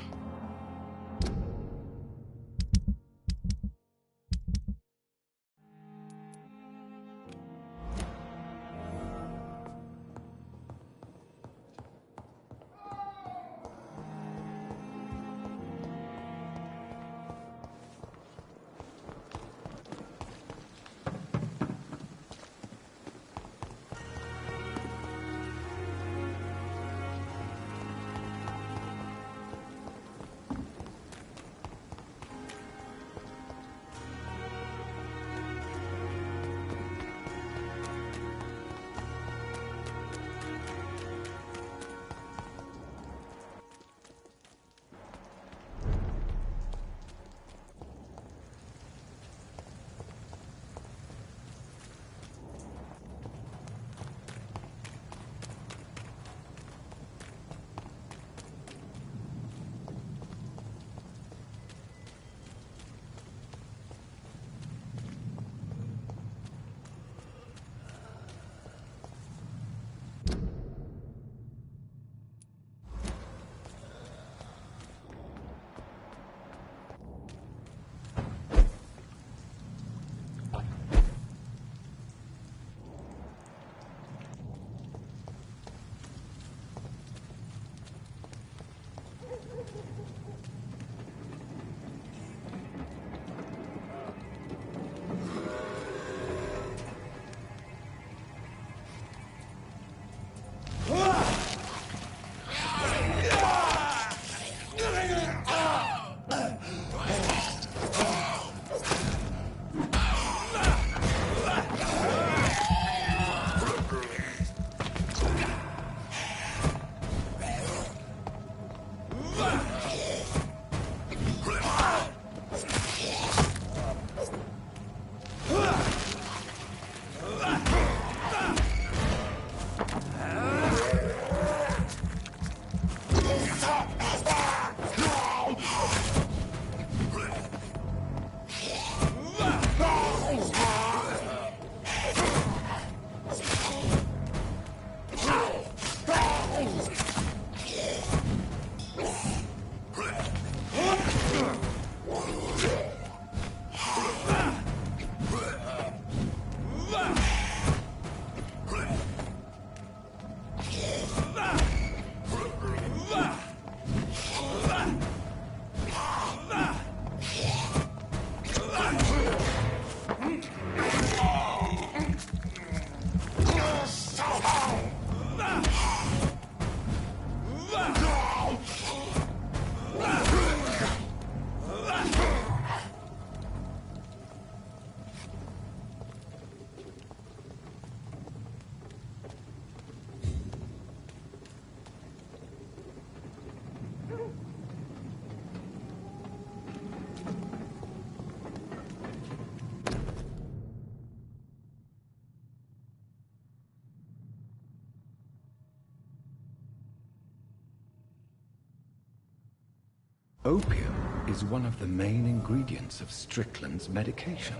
Opium is one of the main ingredients of Strickland's medication.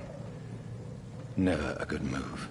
Never a good move.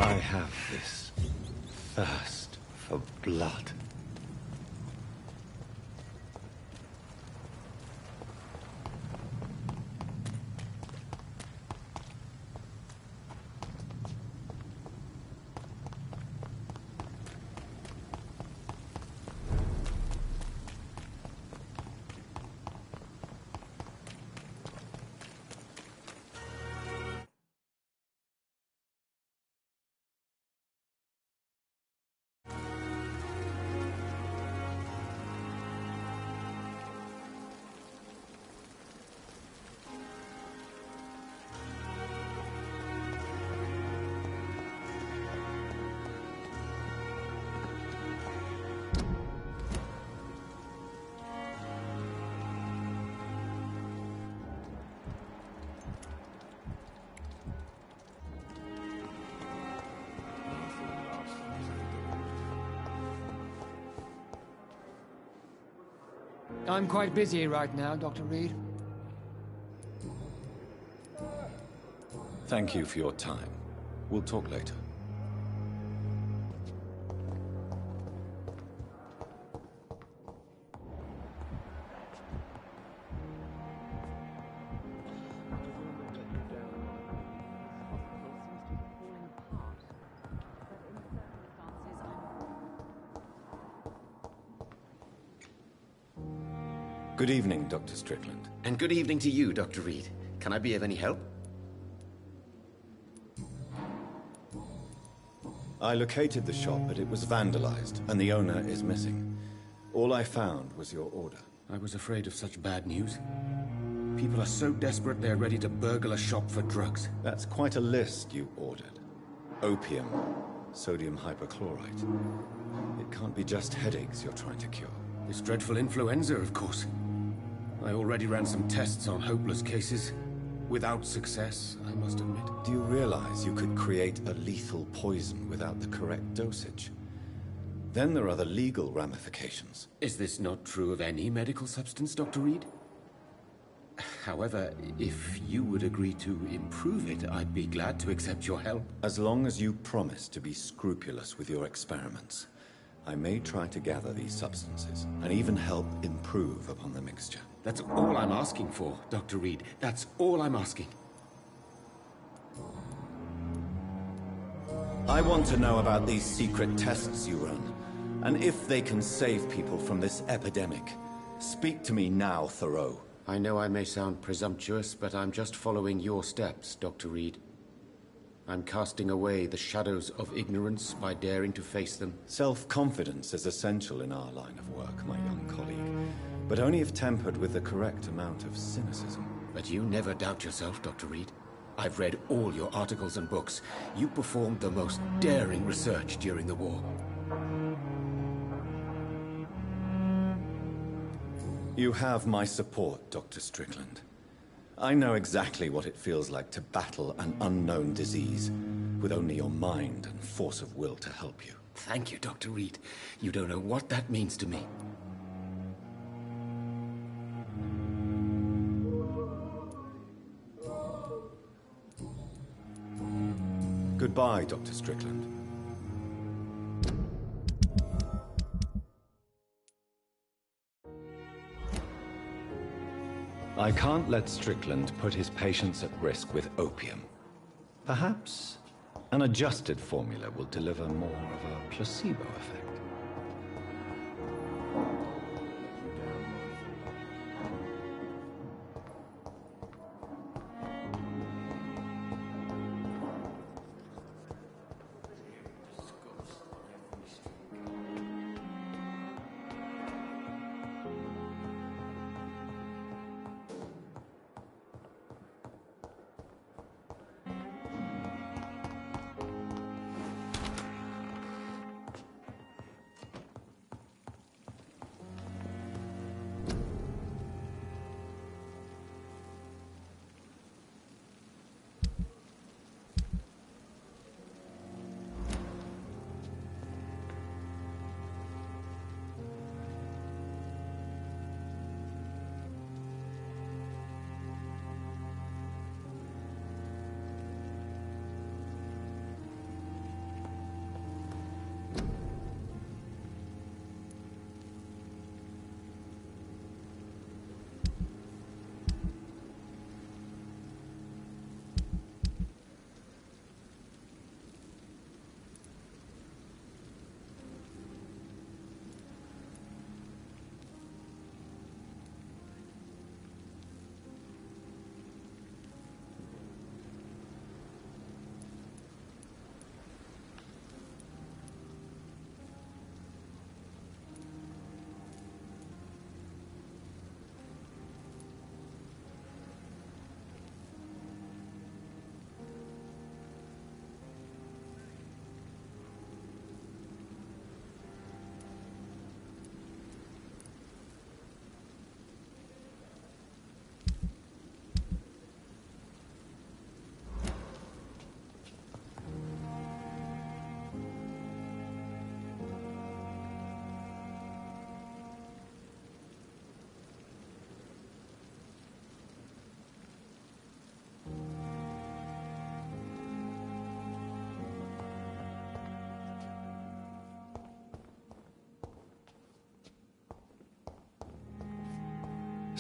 I have this thirst for blood. I'm quite busy right now, Dr. Reed. Thank you for your time. We'll talk later. Good evening, Dr. Strickland. And good evening to you, Dr. Reed. Can I be of any help? I located the shop, but it was vandalized, and the owner is missing. All I found was your order. I was afraid of such bad news. People are so desperate they're ready to burgle a shop for drugs. That's quite a list you ordered. Opium, sodium hypochlorite. It can't be just headaches you're trying to cure. This dreadful influenza, of course. I already ran some tests on hopeless cases. Without success, I must admit. Do you realize you could create a lethal poison without the correct dosage? Then there are the legal ramifications. Is this not true of any medical substance, Dr. Reed? However, if you would agree to improve it, I'd be glad to accept your help. As long as you promise to be scrupulous with your experiments, I may try to gather these substances, and even help improve upon the mixture. That's all I'm asking for, Dr. Reed. That's all I'm asking. I want to know about these secret tests you run, and if they can save people from this epidemic. Speak to me now, Thoreau. I know I may sound presumptuous, but I'm just following your steps, Dr. Reed. I'm casting away the shadows of ignorance by daring to face them. Self-confidence is essential in our line of work, my young colleague. but only if tempered with the correct amount of cynicism. But you never doubt yourself, Dr. Reed. I've read all your articles and books. You performed the most daring research during the war. You have my support, Dr. Strickland. I know exactly what it feels like to battle an unknown disease, with only your mind and force of will to help you. Thank you, Dr. Reed. You don't know what that means to me. Goodbye, Dr. Strickland. I can't let Strickland put his patients at risk with opium. Perhaps an adjusted formula will deliver more of a placebo effect.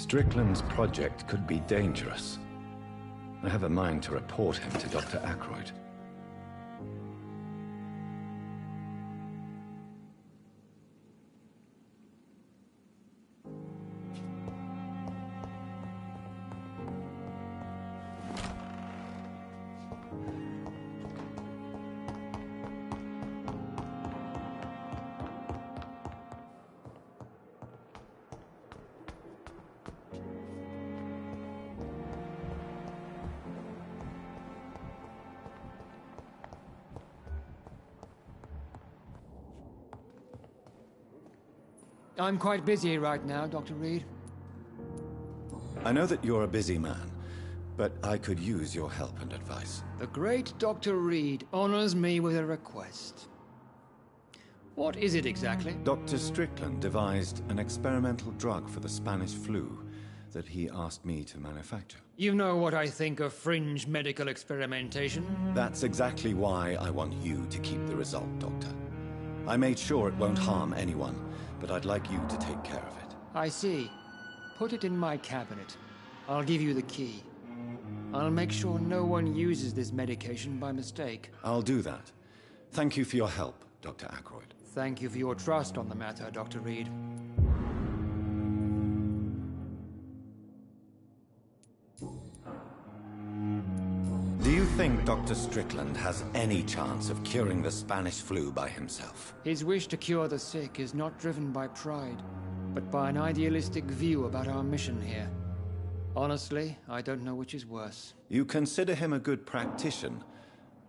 Strickland's project could be dangerous. I have a mind to report him to Dr. Ackroyd. I'm quite busy right now, Dr. Reed. I know that you're a busy man, but I could use your help and advice. The great Dr. Reed honors me with a request. What is it exactly? Dr. Strickland devised an experimental drug for the Spanish flu that he asked me to manufacture. You know what I think of fringe medical experimentation? That's exactly why I want you to keep the result, Doctor. I made sure it won't harm anyone, but I'd like you to take care of it. I see. Put it in my cabinet. I'll give you the key. I'll make sure no one uses this medication by mistake. I'll do that. Thank you for your help, Dr. Ackroyd. Thank you for your trust on the matter, Dr. Reed. Do you think Dr. Strickland has any chance of curing the Spanish flu by himself? His wish to cure the sick is not driven by pride. but by an idealistic view about our mission here. Honestly, I don't know which is worse. You consider him a good practitioner,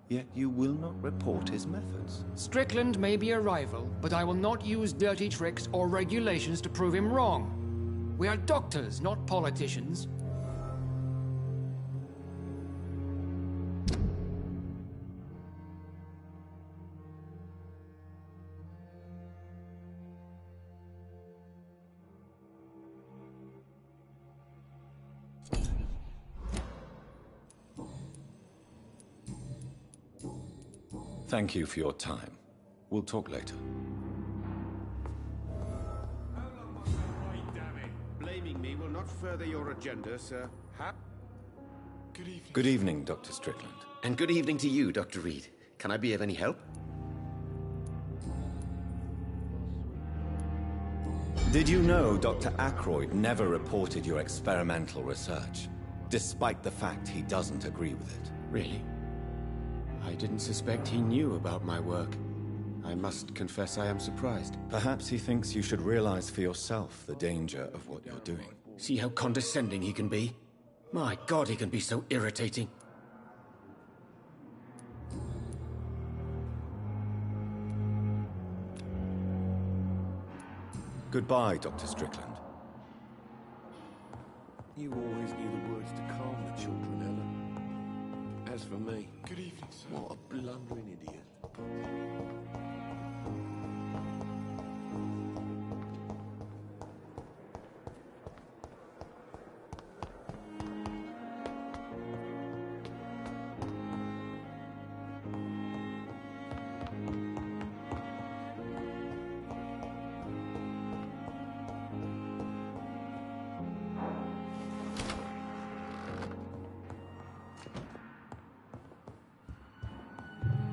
yet you will not report his methods. Strickland may be a rival, but I will not use dirty tricks or regulations to prove him wrong. We are doctors, not politicians. Thank you for your time. We'll talk later. Blaming me will not further your agenda, sir. Good evening. Good evening, Dr. Strickland. And good evening to you, Dr. Reed. Can I be of any help? Did you know Dr. Ackroyd never reported your experimental research, despite the fact he doesn't agree with it? Really? I didn't suspect he knew about my work. I must confess I am surprised. Perhaps he thinks you should realize for yourself the danger of what you're doing. See how condescending he can be? My God, he can be so irritating. Goodbye, Dr. Strickland. You always knew the words to calm the children, Ellen. As for me... Good evening, sir. What a blundering idiot.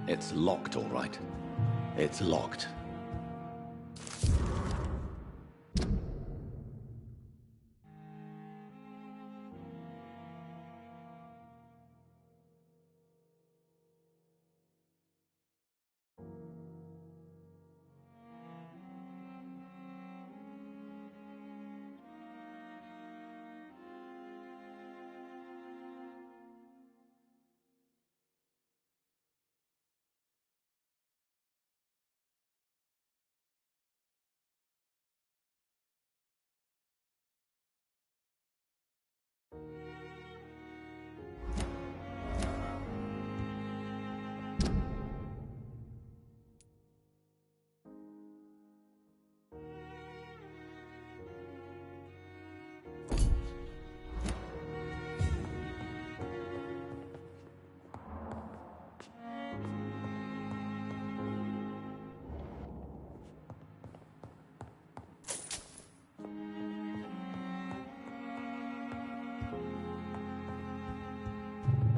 It's locked, all right. It's locked.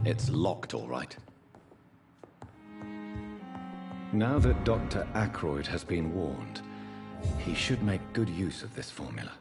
It's locked, all right. Now that Dr. Ackroyd has been warned, he should make good use of this formula.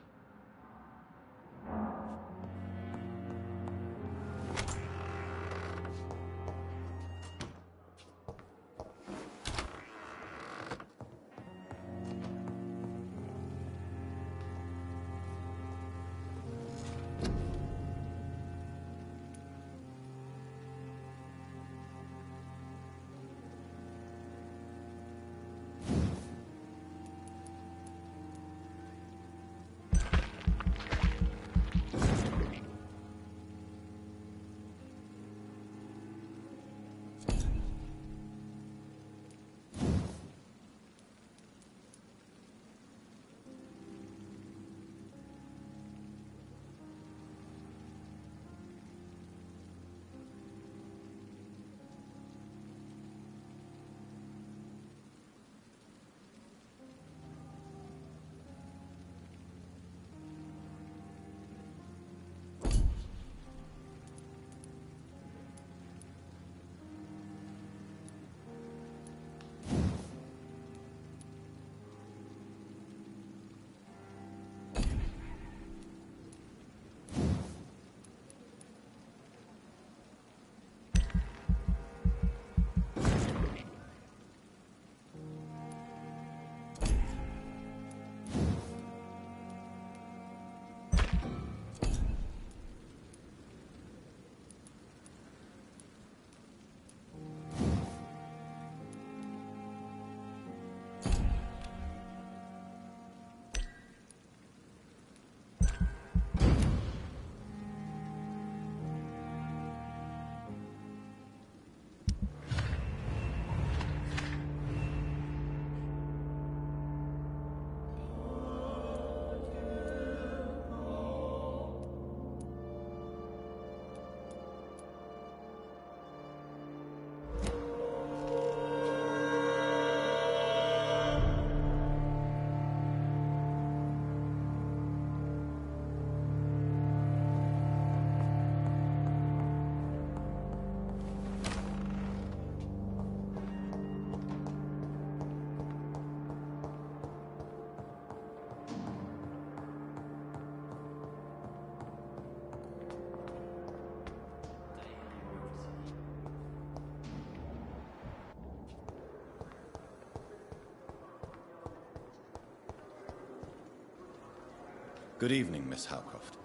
Good evening, Miss Howcroft.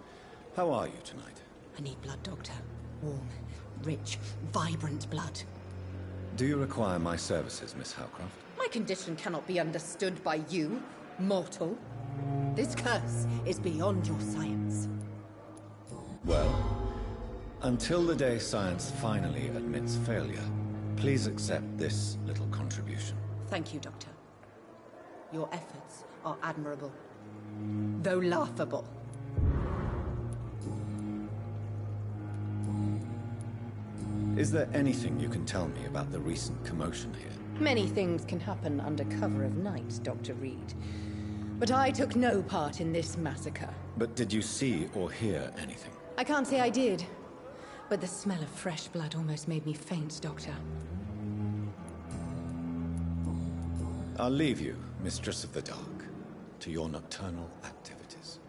How are you tonight? I need blood, Doctor. Warm, rich, vibrant blood. Do you require my services, Miss Howcroft? My condition cannot be understood by you, mortal. This curse is beyond your science. Well, until the day science finally admits failure, please accept this little contribution. Thank you, Doctor. Your efforts are admirable, though laughable. Is there anything you can tell me about the recent commotion here? Many things can happen under cover of night, Dr. Reed. But I took no part in this massacre. But did you see or hear anything? I can't say I did. But the smell of fresh blood almost made me faint, Doctor. I'll leave you, Mistress of the Dark, to your nocturnal activities.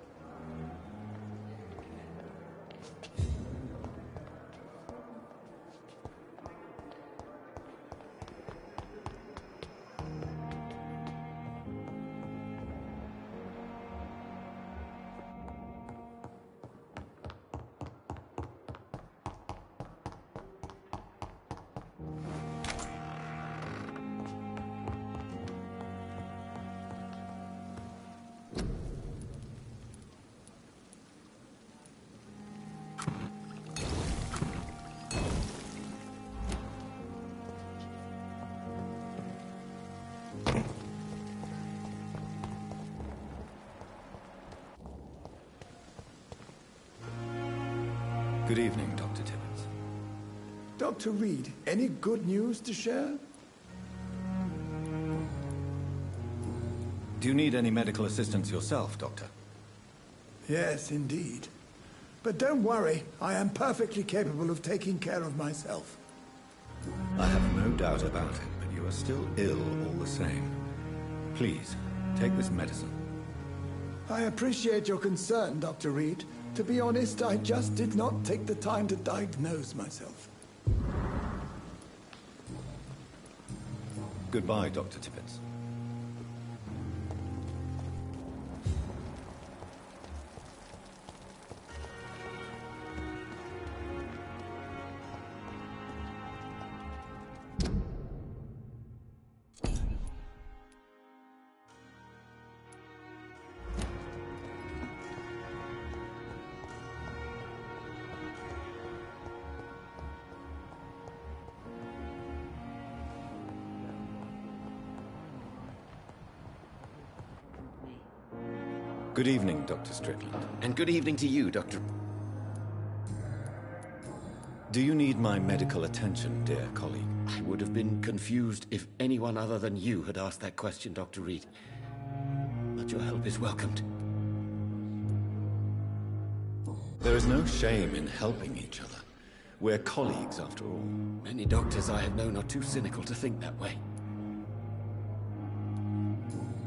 Good evening, Dr. Tibbets. Dr. Reed, any good news to share? Do you need any medical assistance yourself, Doctor? Yes, indeed. But don't worry, I am perfectly capable of taking care of myself. I have no doubt about it, but you are still ill all the same. Please, take this medicine. I appreciate your concern, Dr. Reed. To be honest, I just did not take the time to diagnose myself. Goodbye, Dr. Tibbets. Good evening, Dr. Strickland. And good evening to you, Dr. Do you need my medical attention, dear colleague? I would have been confused if anyone other than you had asked that question, Dr. Reed. But your help is welcomed. There is no shame in helping each other. We're colleagues, after all. Many doctors I have known are too cynical to think that way.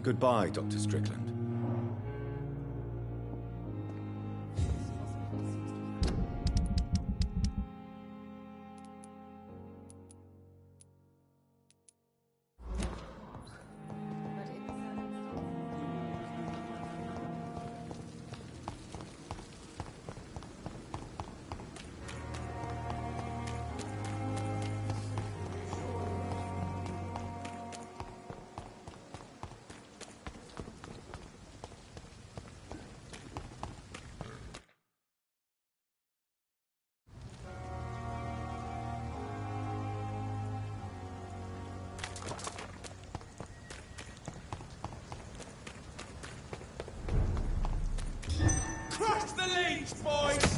Goodbye, Dr. Strickland. Crush the leech, boys!